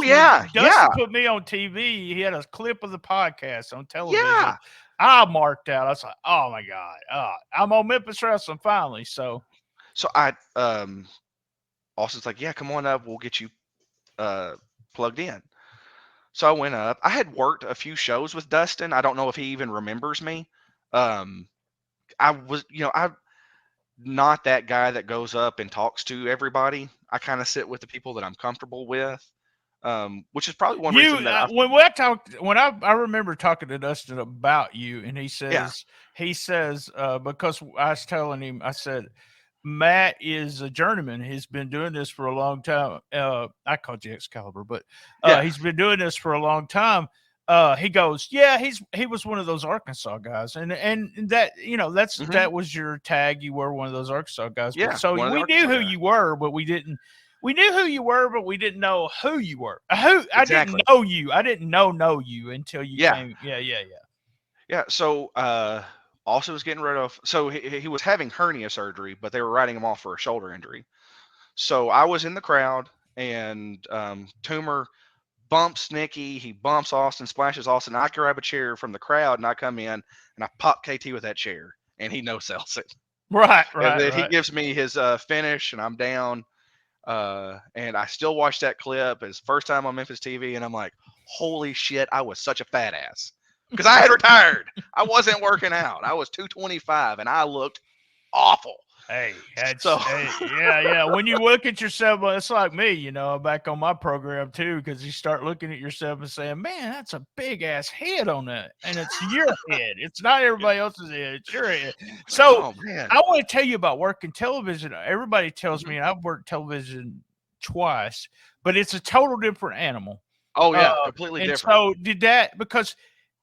Dustin put me on TV. He had a clip of the podcast on television. Yeah. I marked out. I was like, oh my God. I'm on Memphis Wrestling finally. So Austin's like, yeah, come on up. We'll get you plugged in. So I went up. I had worked a few shows with Dustin. I don't know if he even remembers me. I'm not that guy that goes up and talks to everybody. I kind of sit with the people that I'm comfortable with, which is probably one reason that I remember talking to Dustin about you, and he says, because I was telling him, I said, Matt is a journeyman. He's been doing this for a long time. I called you Excalibur, but he's been doing this for a long time. He goes, he was one of those Arkansas guys, and that that was your tag. You were one of those Arkansas guys. Yeah. So we knew who you were, but we didn't. We knew who you were, but we didn't know who you were. I didn't know you. I didn't know you until you came. Yeah. So also was getting rid of. So he was having hernia surgery, but they were writing him off for a shoulder injury. So I was in the crowd, and Toomer bumps Nikki, he bumps Austin, splashes Austin. I grab a chair from the crowd, and I come in, and I pop KT with that chair, and he no-sells it. Right. And then he gives me his finish, and I'm down. And I still watch that clip. It's first time on Memphis TV, and I'm like, holy shit, I was such a fat ass. Because I had retired. I wasn't working out. I was 225, and I looked awful. Hey, when you look at yourself, it's like me, back on my program too, because you start looking at yourself and saying, man, that's a big ass head on that. And it's your head. It's not everybody else's head. It's your head. So I want to tell you about working television. Everybody tells me, and I've worked television twice, but it's a total different animal. Oh, yeah, completely different. So did that, because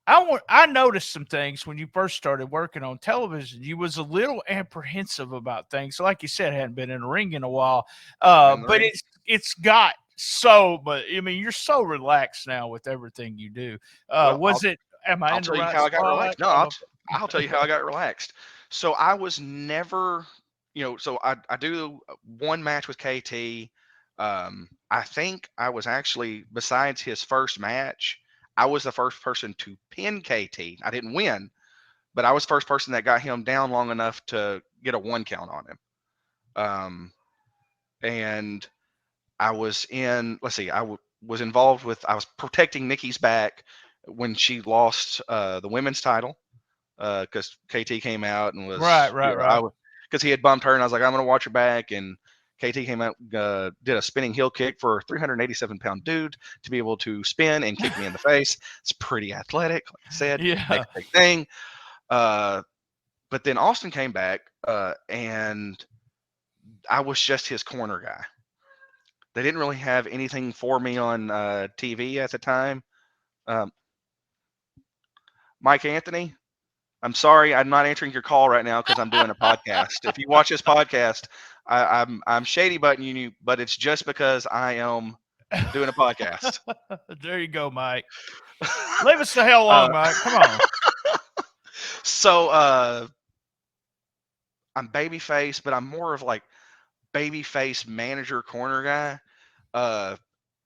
I noticed some things when you first started working on television. You was a little apprehensive about things. Like you said, hadn't been in a ring in a while. In the But ring. it's got so, but I mean, you're so relaxed now with everything you do. Well, Was it? Am I I'll in the tell you right how I got spot? relaxed. No, I don't know. I'll tell you how I got relaxed. So I was never, so I do one match with KT. I think I was actually, besides his first match, I was the first person to pin KT. I didn't win, but I was the first person that got him down long enough to get a 1 count on him. And I was in, let's see, was involved with, I was protecting Nikki's back when she lost the women's title, because KT came out and Right, was, right, right. because he had bumped her, and I was like, I'm going to watch her back. And KT came out, did a spinning heel kick for a 387-pound dude to be able to spin and kick me in the face. It's pretty athletic, like I said. Yeah. Next big thing. But then Austin came back, and I was just his corner guy. They didn't really have anything for me on TV at the time. Mike Anthony, I'm sorry, I'm not answering your call right now because I'm doing a podcast. If you watch this podcast, I'm shady butting you, but it's just because I am doing a podcast. There you go, Mike. Leave us the hell alone, Mike. Come on. So I'm babyface, but I'm more of like babyface manager corner guy.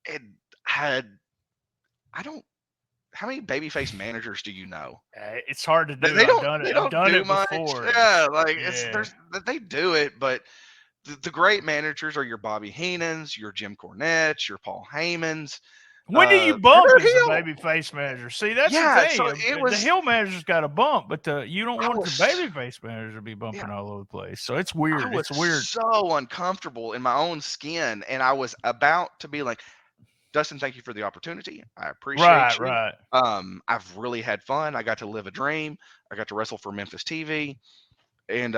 It had, I don't, how many babyface managers do you know? It's hard to do. They I've don't. done it. They I've don't done do it much. before. Yeah, like Yeah. they do it, but the great managers are your Bobby Heenans, your Jim Cornettes, your Paul Heymans. When do you They're bump as a heel. baby face manager? See, that's the Yeah, thing. so it The was. heel manager's got a bump, but you don't I want the was. baby face manager to be Yeah, bumping all over the place. So it's I weird. was It's weird. so uncomfortable in my own skin, and I was about to be like, Dustin, thank you for the opportunity. I appreciate Right, you. right. I've really had fun. I got to live a dream. I got to wrestle for Memphis TV, and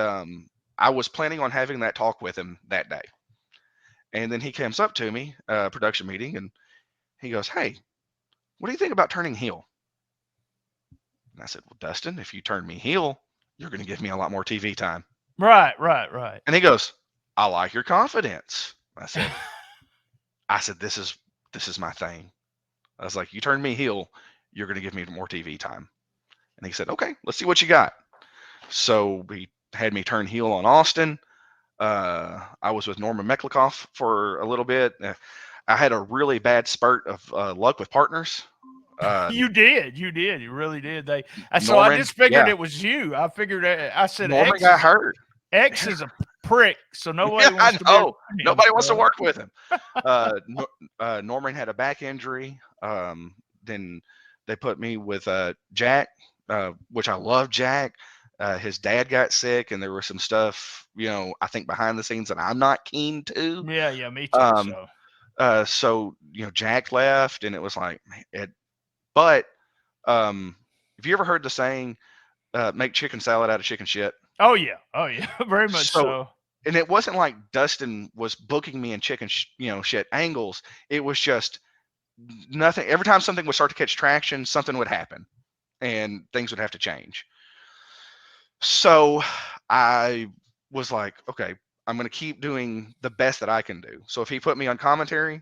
I was planning on having that talk with him that day. And then he comes up to me, production meeting, and he goes, "Hey, what do you think about turning heel?" And I said, "Well, Dustin, if you turn me heel, you're going to give me a lot more TV time." Right, right, right. And he goes, "I like your confidence." I said, this is my thing. I was like, "You turn me heel, you're going to give me more TV time." And he said, "Okay, let's see what you got." So he had me turn heel on Austin. I was with Norman Meklikoff for a little bit. I had a really bad spurt of luck with partners. You did. You did. You really did. So I Norman, just figured yeah, it was you. I figured I said Norman got hurt. X is a prick, so nobody Yeah, I wants to be know. around him. Nobody wants to So. work with him. Norman had a back injury. Then they put me with Jack, which I love Jack. His dad got sick, and there was some stuff, I think behind the scenes that I'm not keen to. Yeah, yeah, me too. Um, So Jack left, and it was like, but have you ever heard the saying, make chicken salad out of chicken shit? oh yeah, very much so. And it wasn't like Dustin was booking me in chicken, shit angles. It was just nothing. Every time something would start to catch traction, something would happen, and things would have to change. So I was like, okay, I'm going to keep doing the best that I can do. So if he put me on commentary,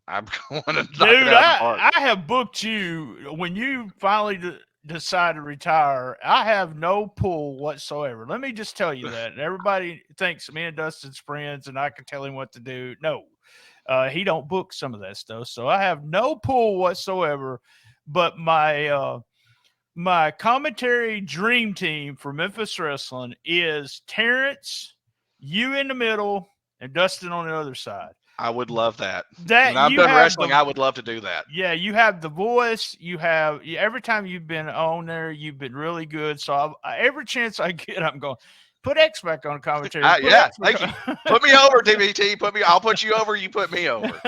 I'm going to knock Dude, it out of the park. I have booked you when you finally decide to retire. I have no pull whatsoever. Let me just tell you that. And everybody thinks me and Dustin's friends and I can tell him what to do. No, he don't book some of that stuff. So I have no pull whatsoever. But my commentary dream team for Memphis Wrestling is Terrence, you in the middle, and Dustin on the other side. I would love that. That when I'm done wrestling, I would love to do that. Yeah, you have the voice. You have every time you've been on there, you've been really good. So every chance I get, I'm going put X back on commentary. Yeah, thank you. Put me over, DBT. I'll put you over. You put me over.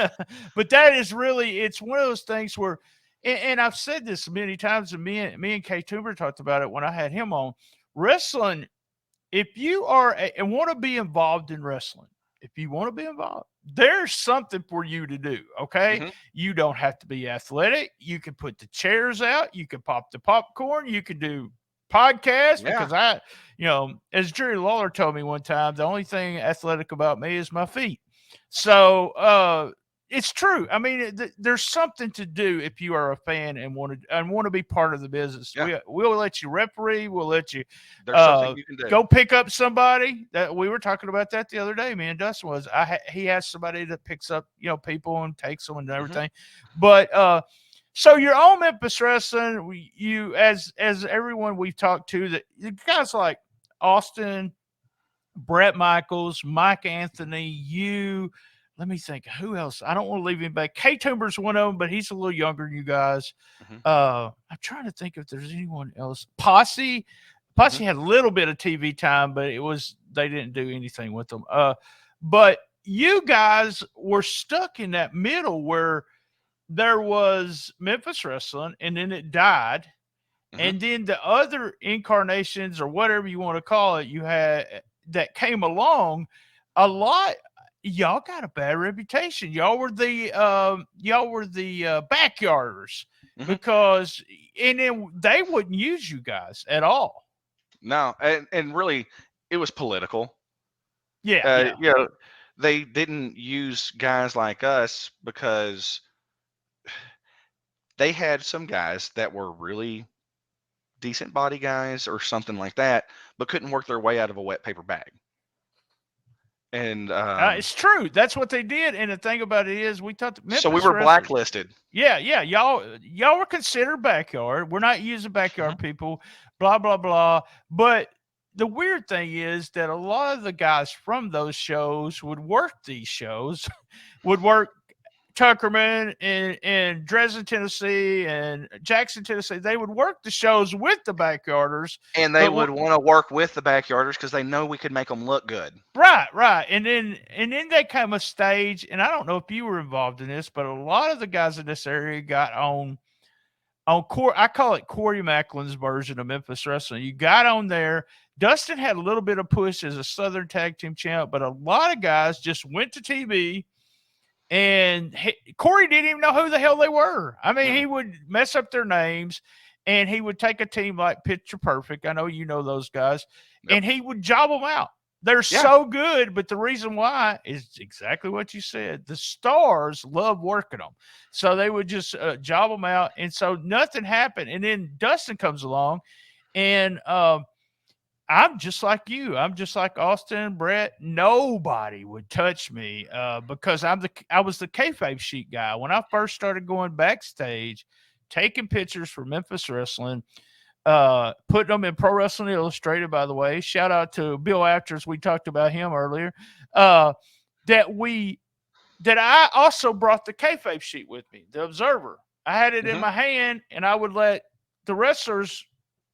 But that is really, it's one of those things where, and I've said this many times, and me and K Tuber talked about it when I had him on. Wrestling, if you are and want to be involved in wrestling, if you want to be involved, there's something for you to do. Okay. Hmm. You don't have to be athletic. You can put the chairs out. You can pop the popcorn. You can do podcasts Yeah. because as Jerry Lawler told me one time, the only thing athletic about me is my feet. So, it's true. I mean, there's something to do if you are a fan and want to be part of the business. Yeah. We'll let you referee. We'll let you There's something you can do. go pick up somebody. That we were talking about that the other day. Me and Dustin was. He has somebody that picks up people and takes them and Hmm. everything. But so you're on Memphis Wrestling. You as everyone we've talked to, that the guys like Austin, Brett Michaels, Mike Anthony, you. Let me think. Who else? I don't want to leave anybody. K Tumber's one of them, but he's a little younger than you guys. Hmm. I'm trying to think if there's anyone else. Posse. Hmm. Posse had a little bit of TV time, but they didn't do anything with them. But you guys were stuck in that middle where there was Memphis Wrestling, and then it died, Hmm. and then the other incarnations or whatever you want to call it, you had that came along. A lot, y'all got a bad reputation. Y'all were the backyarders Hmm. because, and then they wouldn't use you guys at all. No, and really, it was political. Yeah, yeah. You know, they didn't use guys like us because they had some guys that were really decent body guys or something like that, but couldn't work their way out of a wet paper bag. And It's true. That's what they did. And the thing about it is, we thought so we Memphis were wrestlers. blacklisted. Yeah, yeah. Y'all were considered backyard. We're not using Hmm. backyard people. Blah blah blah. But the weird thing is that a lot of the guys from those shows would work these shows, would work Tuckerman in Dresden, Tennessee, and Jackson, Tennessee. They would work the shows with the backyarders, And they but would want to work with the backyarders because they know we could make them look good. right. And then they came a stage, and I don't know if you were involved in this, but a lot of the guys in this area got on Corey. I call it Corey Macklin's version of Memphis Wrestling. You got on there. Dustin had a little bit of push as a Southern Tag Team champ, but a lot of guys just went to TV. And Corey didn't even know who the hell they were. I mean, he would mess up their names, and he would take a team like Picture Perfect. I know you know those guys, Yep. and he would job them out. They're Yeah. so good, but the reason why is exactly what you said. The stars love working them, so they would just job them out, and so nothing happened. And then Dustin comes along, and I'm just like you. I'm just like Austin, Brett. Nobody would touch me because I was the kayfabe sheet guy when I first started going backstage, taking pictures for Memphis Wrestling, putting them in Pro Wrestling Illustrated. By the way, shout out to Bill Afters. We talked about him earlier. Uh, that we that I also brought the kayfabe sheet with me, the Observer. I had it in Hmm. my hand, and I would let the wrestlers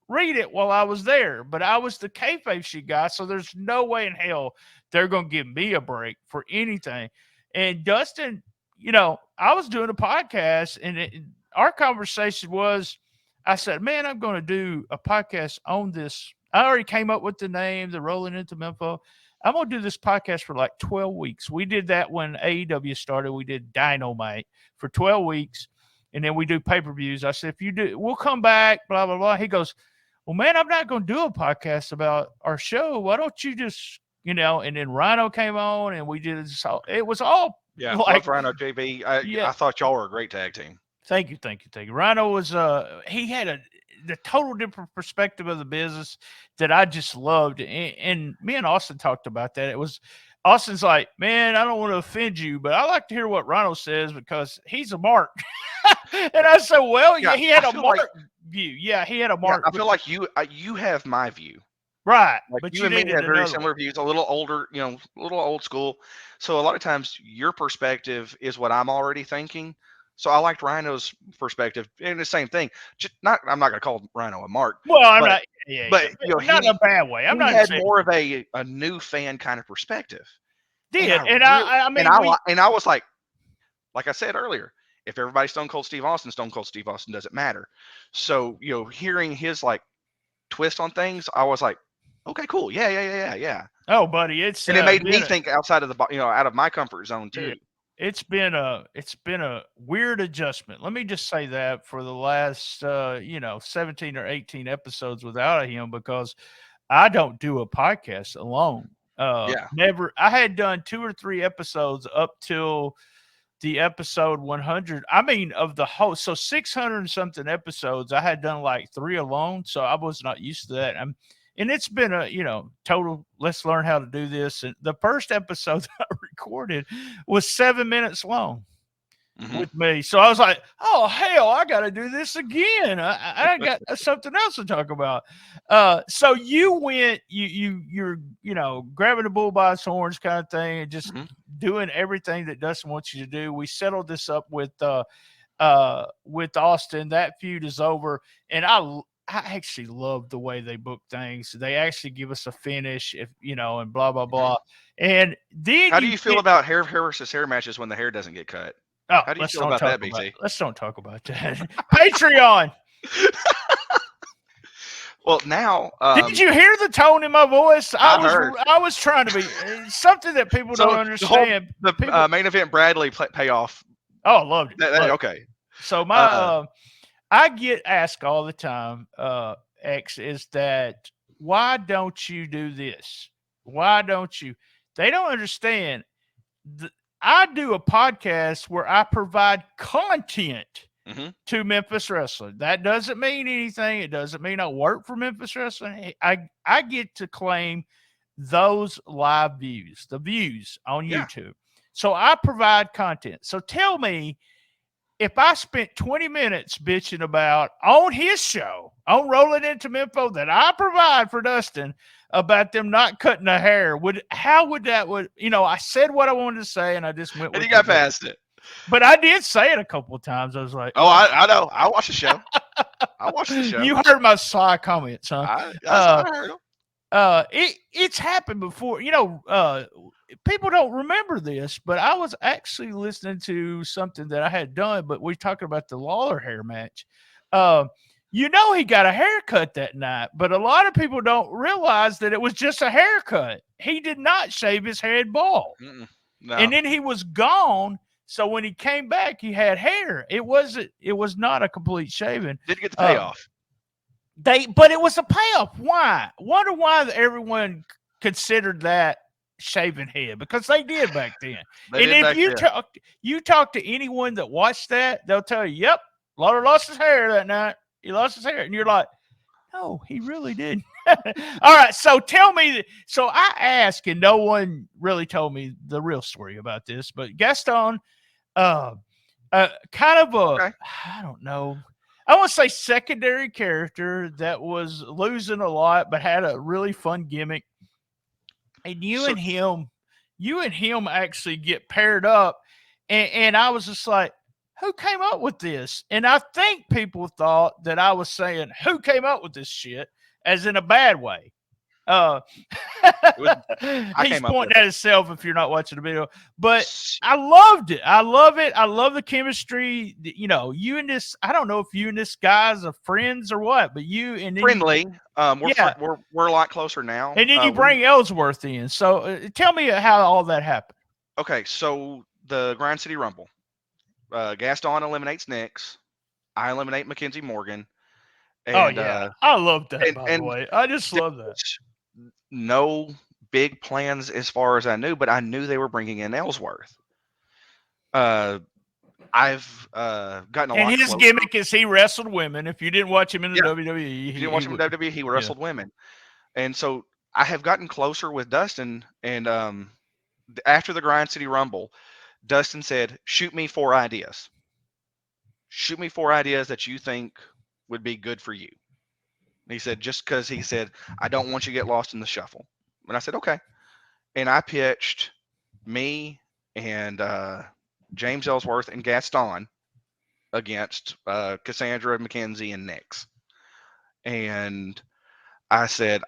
read it while I was there. But I was the kayfabe sheet guy, so there's no way in hell they're going to give me a break for anything. And Dustin, I was doing a podcast, and our conversation was, I said, man, I'm going to do a podcast on this. I already came up with the name, the Rolling Into Memphis. I'm going to do this podcast for like 12 weeks. We did that when AEW started. We did Dynamite for 12 weeks, and then we do pay-per-views. I said, if you do, we'll come back, blah, blah, blah. He goes, well, man, I'm not going to do a podcast about our show. Why don't you just, and then Rhino came on, and we did this. It was all Yeah. like, Love Rhino JB. yeah. I thought y'all were a great tag team. Thank you. Rhino was he had the total different perspective of the business that I just loved, and me and Austin talked about that. It was Austin's like, man, I don't want to offend you, but I like to hear what Rhino says because he's a mark. And I said, well, yeah, he had a mark view. Yeah, he had a mark. I feel like you have my view. Right, Like but you and me needed have very another similar one. views, a little older, a little old school. So a lot of times your perspective is what I'm already thinking. So I liked Rhino's perspective, and the same thing. I'm not going to call Rhino a mark, Well, I'm but not. Yeah, not in a bad way. I'm he not had saying more of a new fan kind of perspective. did, And and really, I mean, and I was like I said earlier, if everybody's Stone Cold Steve Austin doesn't matter. So hearing his like twist on things, I was like, okay, cool, yeah. Oh, buddy, it's And it made me been think outside of out of my comfort zone too. it's been a weird adjustment. Let me just say that for the last 17 or 18 episodes without him, because I don't do a podcast alone. Yeah. Never. I had done 2 or 3 episodes up till the episode 100. I mean, of the whole, so 600 and something episodes, I had done like 3 alone, so I was not used to that. And it's been a total, let's learn how to do this. And the first episode I recorded was 7 minutes long with me. So I was like, oh hell, I got to do this again. I got something else to talk about. So you went, you're grabbing the bull by its horns kind of thing, and just doing everything that Dustin wants you to do. We settled this up with Austin. That feud is over, and I actually love the way they book things. They actually give us a finish, and blah blah blah. And then how do you feel about hair versus hair matches when the hair doesn't get cut? Oh, how do you feel about that, BT? Let's don't talk about that. Patreon. Well, now did you hear the tone in my voice? I was trying to be something that people don't understand. The main event Bradley payoff. Oh, I loved it. Okay. So my I get asked all the time, X, is that why don't you do this? Why don't you? They don't understand. I do a podcast where I provide content to Memphis Wrestling. That doesn't mean anything. It doesn't mean I work for Memphis Wrestling. I get to claim those live views, the views on YouTube. So I provide content. So tell me, if I spent 20 minutes bitching about on his show, on Rolling Into Memphis, that I provide for Dustin, about them not cutting the hair, I said what I wanted to say, and I just went with it. And you got past it. But I did say it a couple of times. I was like, oh, I know. I watched the show. I watched the show. You heard my sly comments, huh? I heard them. It's happened before. People don't remember this, but I was actually listening to something that I had done, but we're talking about the Lawler hair match. He got a haircut that night, but a lot of people don't realize that it was just a haircut. He did not shave his head bald. No. And then he was gone. So when he came back, he had hair. It was not a complete shaving. Didn't get the payoff. But it was a payoff. Why? Wonder why everyone considered that shaven head, because they did back then. And if you talk to anyone that watched that, they'll tell you, yep, Lauder lost his hair that night. He lost his hair. And you're like, no, he really did. All right. So tell me. So I asked, and no one really told me the real story about this, but Gaston, kind of I don't know. I want to say secondary character that was losing a lot, but had a really fun gimmick. And you and him actually get paired up. And I was just like, who came up with this? And I think people thought that I was saying, who came up with this shit, as in a bad way. He's pointing at himself if you're not watching the video. But I loved it. I love it. I love the chemistry. You and this, I don't know if you and this guy's are friends or what, but you and friendly. We're a lot closer now. And then you bring Ellsworth in. So tell me how all that happened. Okay, so the Grind City Rumble. Gaston eliminates Nix. I eliminate Mackenzie Morgan. And, I love that, by the way. I just love that. No big plans as far as I knew, but I knew they were bringing in Ellsworth. I've gotten a lot. And his gimmick is he wrestled women. If you didn't watch him in the WWE, he wrestled women. And so I have gotten closer with Dustin. And after the Grind City Rumble, Dustin said, shoot me 4 ideas. Shoot me 4 ideas that you think would be good for you. And he said, just because he said, I don't want you to get lost in the shuffle. And I said, okay. And I pitched me and James Ellsworth and Gaston against Cassandra, Mackenzie, and Nix. And I said,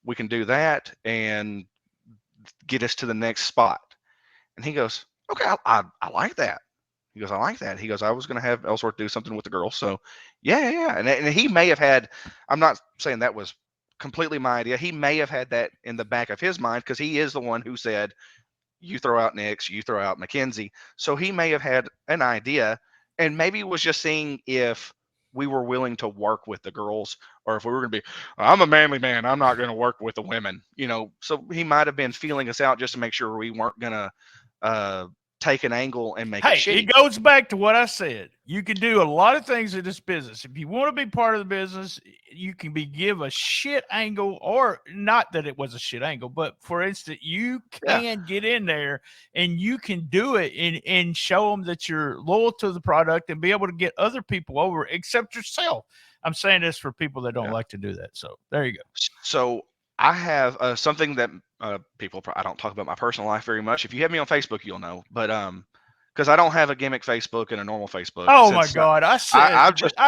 we can do that and get us to the next spot. And he goes, okay, I like that. He goes, I like that. He goes, I was going to have Ellsworth do something with the girls. So, yeah. And he may have had, I'm not saying that was completely my idea. He may have had that in the back of his mind because he is the one who said, you throw out Nix, you throw out Mackenzie. So he may have had an idea and maybe was just seeing if we were willing to work with the girls or if we were going to be, I'm a manly man, I'm not going to work with the women, So he might have been feeling us out just to make sure we weren't going to take an angle and make it Hey, shitty. it goes back to what I said. You can do a lot of things in this business. If you want to be part of the business, you can give a shit angle, or not that it was a shit angle, but for instance, you can get in there and you can do it and show them that you're loyal to the product and be able to get other people over except yourself. I'm saying this for people that don't like to do that. So there you go. So I have something that people, I don't talk about my personal life very much. If you have me on Facebook, you'll know. But because I don't have a gimmick Facebook and a normal Facebook. Oh my God! I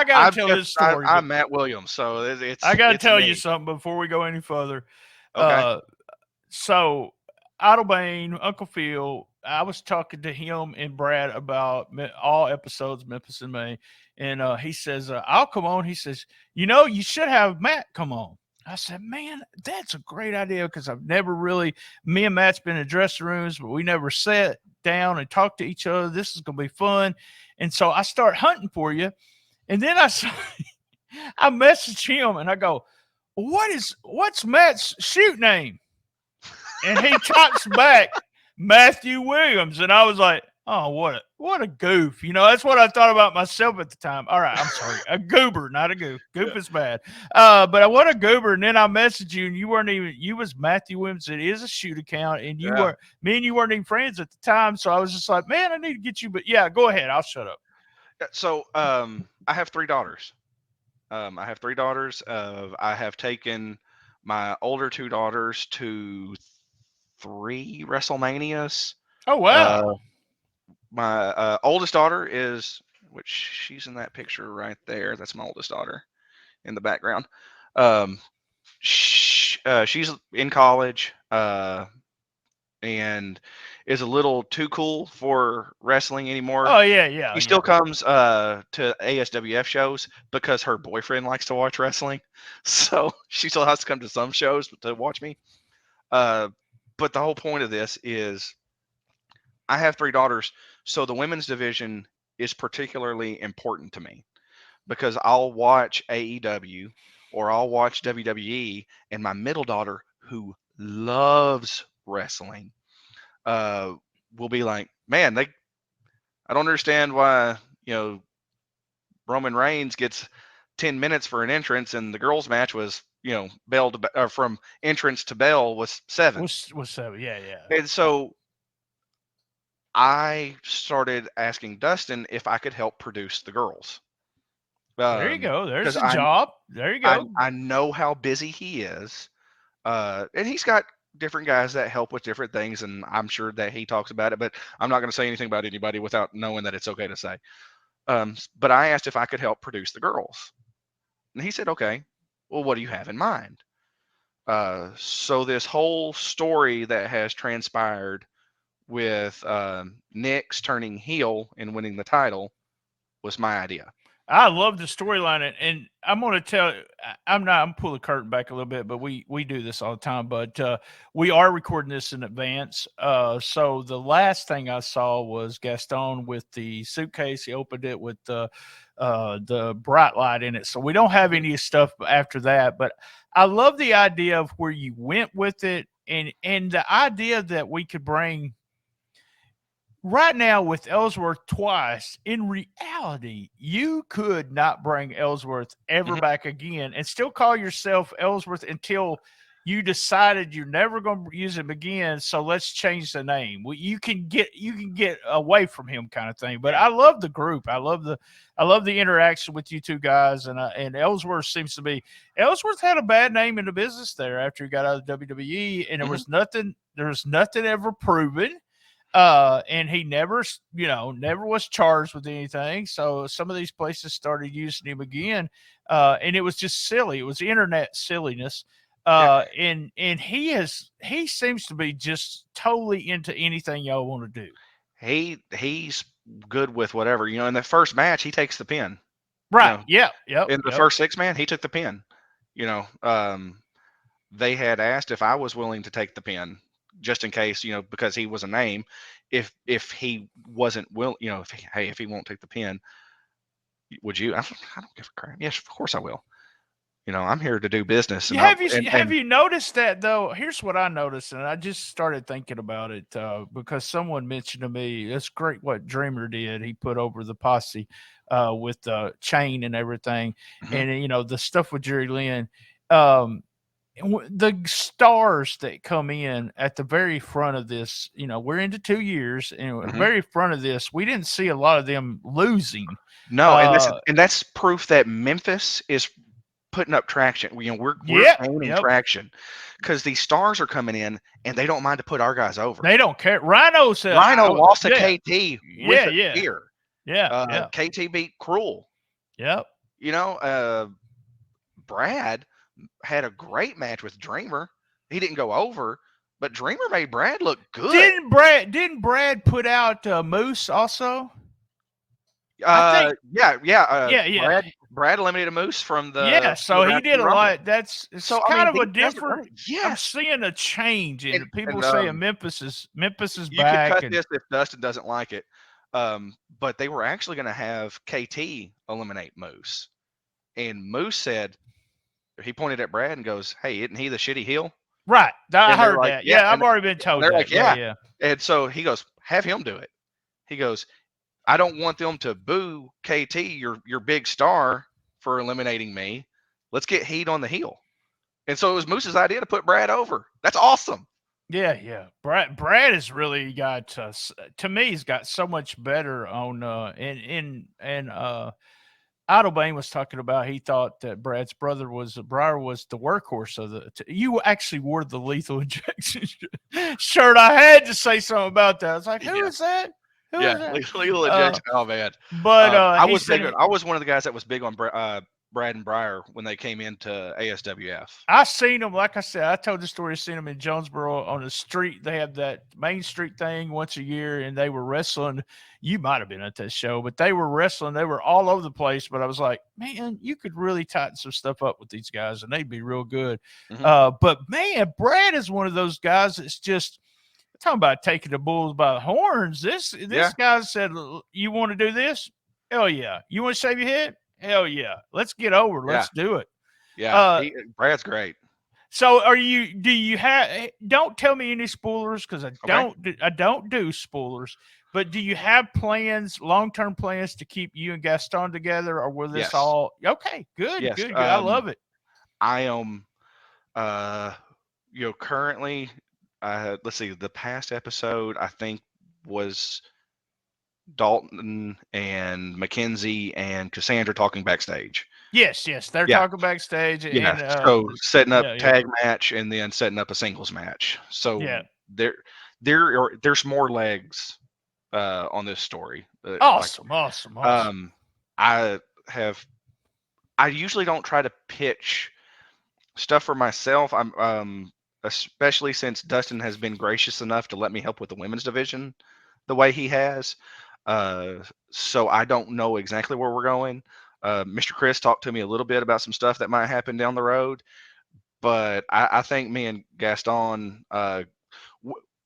gotta tell this story. I'm Matt Williams, so I gotta tell you something before we go any further. Okay. So Otto Bain, Uncle Phil, I was talking to him and Brad about all episodes, Memphis in May, and he says, "I'll come on." He says, "You should have Matt come on." I said, "Man, that's a great idea because I've never really, me and Matt's been in dressing rooms, but we never sat down and talked to each other. This is going to be fun." And so I start hunting for you. And then I message him and I go, what's Matt's shoot name? And he types back Matthew Williams. And I was like, oh, what a goof. That's what I thought about myself at the time. All right, I'm sorry. A goober, not a goof. Goof is bad. But what a goober. And then I messaged you and you was Matthew Williams. It is a shoot account. And me and you weren't even friends at the time. So I was just like, man, I need to get you. But yeah, go ahead. I'll shut up. So I have 3 daughters. I have taken my older 2 daughters to 3 WrestleManias. Oh, wow. My oldest daughter which she's in that picture right there. That's my oldest daughter in the background. She's in college and is a little too cool for wrestling anymore. Oh, yeah. She still comes to ASWF shows because her boyfriend likes to watch wrestling. So she still has to come to some shows to watch me. But the whole point of this is I have 3 daughters, so the women's division is particularly important to me because I'll watch AEW or I'll watch WWE, and my middle daughter, who loves wrestling, will be like, man, I don't understand why, Roman Reigns gets 10 minutes for an entrance and the girls match was, bell to from entrance to bell was 7. Was 7, yeah. And so I started asking Dustin if I could help produce the girls. There you go. There's a job. There you go. I know how busy he is. And he's got different guys that help with different things, and I'm sure that he talks about it, but I'm not going to say anything about anybody without knowing that it's okay to say. But I asked if I could help produce the girls. And he said, okay, well, what do you have in mind? So this whole story that has transpired with Nix turning heel and winning the title was my idea. I love the storyline, and I'm going to tell. I'm pulling the curtain back a little bit, but we do this all the time. But we are recording this in advance. So the last thing I saw was Gaston with the suitcase. He opened it with the bright light in it. So we don't have any stuff after that. But I love the idea of where you went with it, and the idea that we could bring. Right now with Ellsworth twice, in reality, you could not bring Ellsworth ever back again and still call yourself Ellsworth until you decided you're never going to use him again. So let's change the name. Well, you can get away from him, kind of thing. But I love the group. I love the interaction with you two guys. And Ellsworth Ellsworth had a bad name in the business there after he got out of WWE, and there was nothing ever proven. And he never was charged with anything. So some of these places started using him again. And it was just silly. It was internet silliness. And he seems to be just totally into anything y'all want to do. He's good with whatever, in the first match, he takes the pin. Right. Yeah. In the first 6-man, he took the pin, they had asked if I was willing to take the pin, just in case, because he was a name. If he wasn't if he won't take the pin, would you? I don't give a crap. Yes, of course I will. I'm here to do business. And Have you noticed that though? Here's what I noticed, and I just started thinking about it because someone mentioned to me, it's great what Dreamer did. He put over the posse with the chain and everything, Mhm. and the stuff with Jerry Lynn. Um, the stars that come in at the very front of this, we're into 2 years, and at the Mhm. very front of this, we didn't see a lot of them losing. No, and that's proof that Memphis is putting up traction. We're Yep, gaining yep. traction because these stars are coming in and they don't mind to put our guys over. They don't care. Rhino said, Rhino lost to yeah, KT with yeah, a yeah, spear. yeah. KT beat Cruel. Yep. Brad had a great match with Dreamer. He didn't go over, but Dreamer made Brad look good. Didn't Brad put out Moose also? Yeah. Brad eliminated Moose from the so he did a Rumble. lot. It's kind of a different. Yes. I'm seeing a change in people and, saying Memphis is you back. You could cut this if Dustin doesn't like it. But they were actually going to have KT eliminate Moose, and Moose said, he pointed at Brad and goes, "Hey, isn't he the shitty heel?" Right. I And they're heard like, that. Yeah, I've already been told they're that. like, Yeah. And so he goes, "Have him do it." He goes, "I don't want them to boo KT, your big star, for eliminating me. Let's get heat on the heel." And so it was Moose's idea to put Brad over. That's awesome. Yeah. Brad has really got to me. He's got so much better on Otto Bain was talking about. He thought that Brad's brother Briar was the workhorse of the. You actually wore the Lethal Injection shirt. I had to say something about that. I was like, who is that? Who is that? Lethal Injection. Oh man. But I was big. I was one of the guys that was big on Brad and Briar when they came into ASWF. I seen them, like I said, I told the story. I seen them in Jonesboro on the street. They have that Main Street thing once a year, and they were wrestling. You might have been at that show, but they were wrestling. They were all over the place. But I was like, man, you could really tighten some stuff up with these guys, and they'd be real good. Mm-hmm. But man, Brad is one of those guys that's just talking about taking the bulls by the horns. This guy said, "You want to do this? Hell yeah! You want to shave your head? Hell yeah! Let's get over. Let's do it." Yeah, Brad's great. So do you have, don't tell me any spoilers because I don't do spoilers, but do you have plans, long-term plans to keep you and Gaston together, or will this all, okay, good. I love it. I am, currently, let's see, the past episode, I think, was Dalton and Mackenzie and Cassandra talking backstage. Yes, they're talking backstage. Yeah, and, so setting up tag match and then setting up a singles match. So there's more legs on this story. Awesome. I usually don't try to pitch stuff for myself. I'm especially since Dustin has been gracious enough to let me help with the women's division the way he has. So I don't know exactly where we're going. Mr. Chris talked to me a little bit about some stuff that might happen down the road, but I think me and Gaston,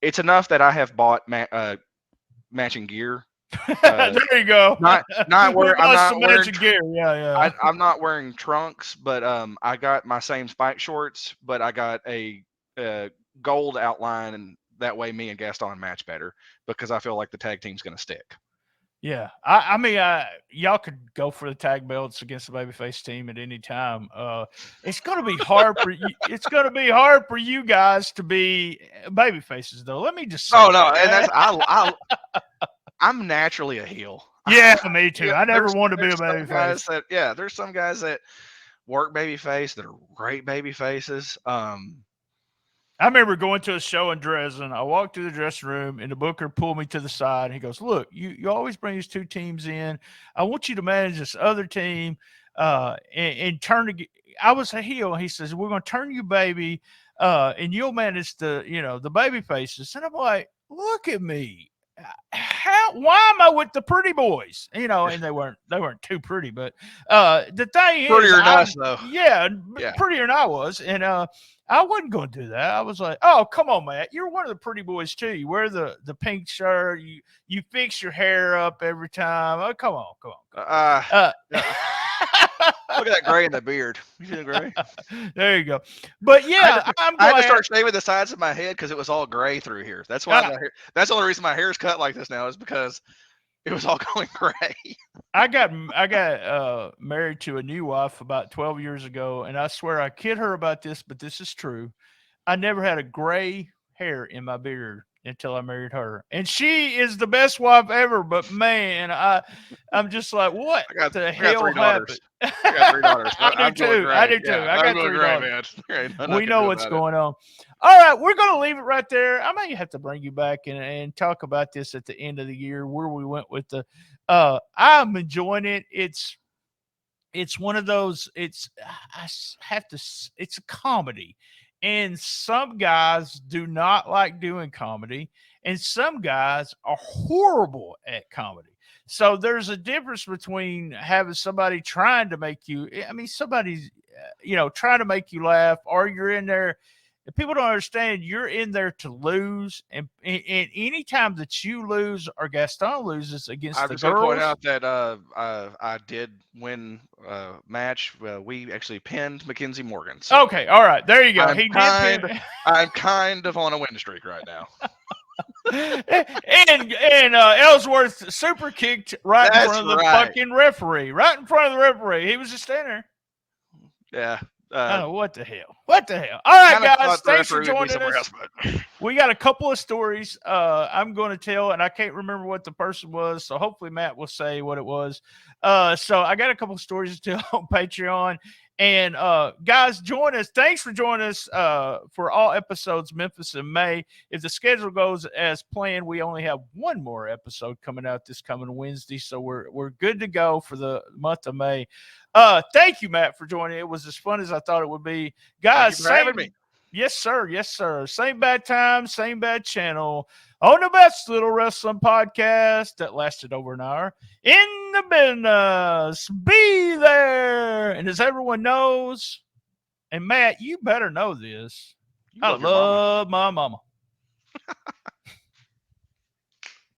it's enough that I have bought matching gear. There you go. Not where I'm not wearing matching gear. Yeah. I'm not wearing trunks, but I got my same spike shorts, but I got a gold outline, and that way me and Gaston match better because I feel like the tag team's going to stick. Yeah, I mean, y'all could go for the tag belts against the babyface team at any time. It's going to be hard for you. It's going to be hard for you guys to be babyfaces, though. Let me just say. Oh no, and that's I'm naturally a heel. Yeah, me too. I never wanted to be a babyface. There's some guys that work babyface that are great babyfaces. I remember going to a show in Dresden. I walked to the dressing room, and the booker pulled me to the side. And he goes, "Look, you always bring these two teams in. I want you to manage this other team and turn to." I was a heel. He says, "We're going to turn you baby, and you'll manage the baby faces." And I'm like, "Look at me. Why am I with the pretty boys?" And they weren't too pretty, but the thing is, prettier than us though. Yeah, prettier than I was. And I wasn't going to do that. I was like, oh, come on, Matt. You're one of the pretty boys too. You wear the pink shirt. You fix your hair up every time. Oh, come on, come on. Yeah. Look at that gray in the beard. You see the gray? There you go. But yeah, I'm glad. I had to start shaving the sides of my head because it was all gray through here. That's why my hair, that's the only reason my hair is cut like this now, is because it was all going gray. I got married to a new wife about 12 years ago, and I swear I kid her about this, but this is true. I never had a gray hair in my beard until I married her, and she is the best wife ever. But man, I'm just like, what the hell happened? I got 3 daughters. I do too. I do too. Yeah, I got 3 daughters. We know what's going on. All right, we're going to leave it right there. I may have to bring you back and talk about this at the end of the year, where we went with the. I'm enjoying it. It's one of those. It's a comedy. And some guys do not like doing comedy, and some guys are horrible at comedy. So there's a difference between having somebody trying to make you, somebody's, trying to make you laugh, or you're in there. If people don't understand, you're in there to lose. And any time that you lose or Gaston loses against the girls. I just want to point out that I did win a match. We actually pinned Mackenzie Morgan. So okay, all right, there you go. I'm kind of on a win streak right now. and Ellsworth super kicked right in front of the fucking referee. Right in front of the referee. He was just standing there. Yeah. What the hell? What the hell? All right, guys. Thanks for joining us. We got a couple of stories I'm going to tell, and I can't remember what the person was, so hopefully Matt will say what it was. So I got a couple of stories to tell on Patreon. And guys, join us. Thanks for joining us for all episodes, Memphis in May. If the schedule goes as planned, we only have one more episode coming out this coming Wednesday, so we're good to go for the month of May. Thank you, Matt, for joining. It was as fun as I thought it would be, guys. Thank you for having me. Yes, sir. Yes, sir. Same bad time, same bad channel. On the best little wrestling podcast that lasted over an hour in the business. Be there. And as everyone knows, and Matt, you better know this, I love my mama.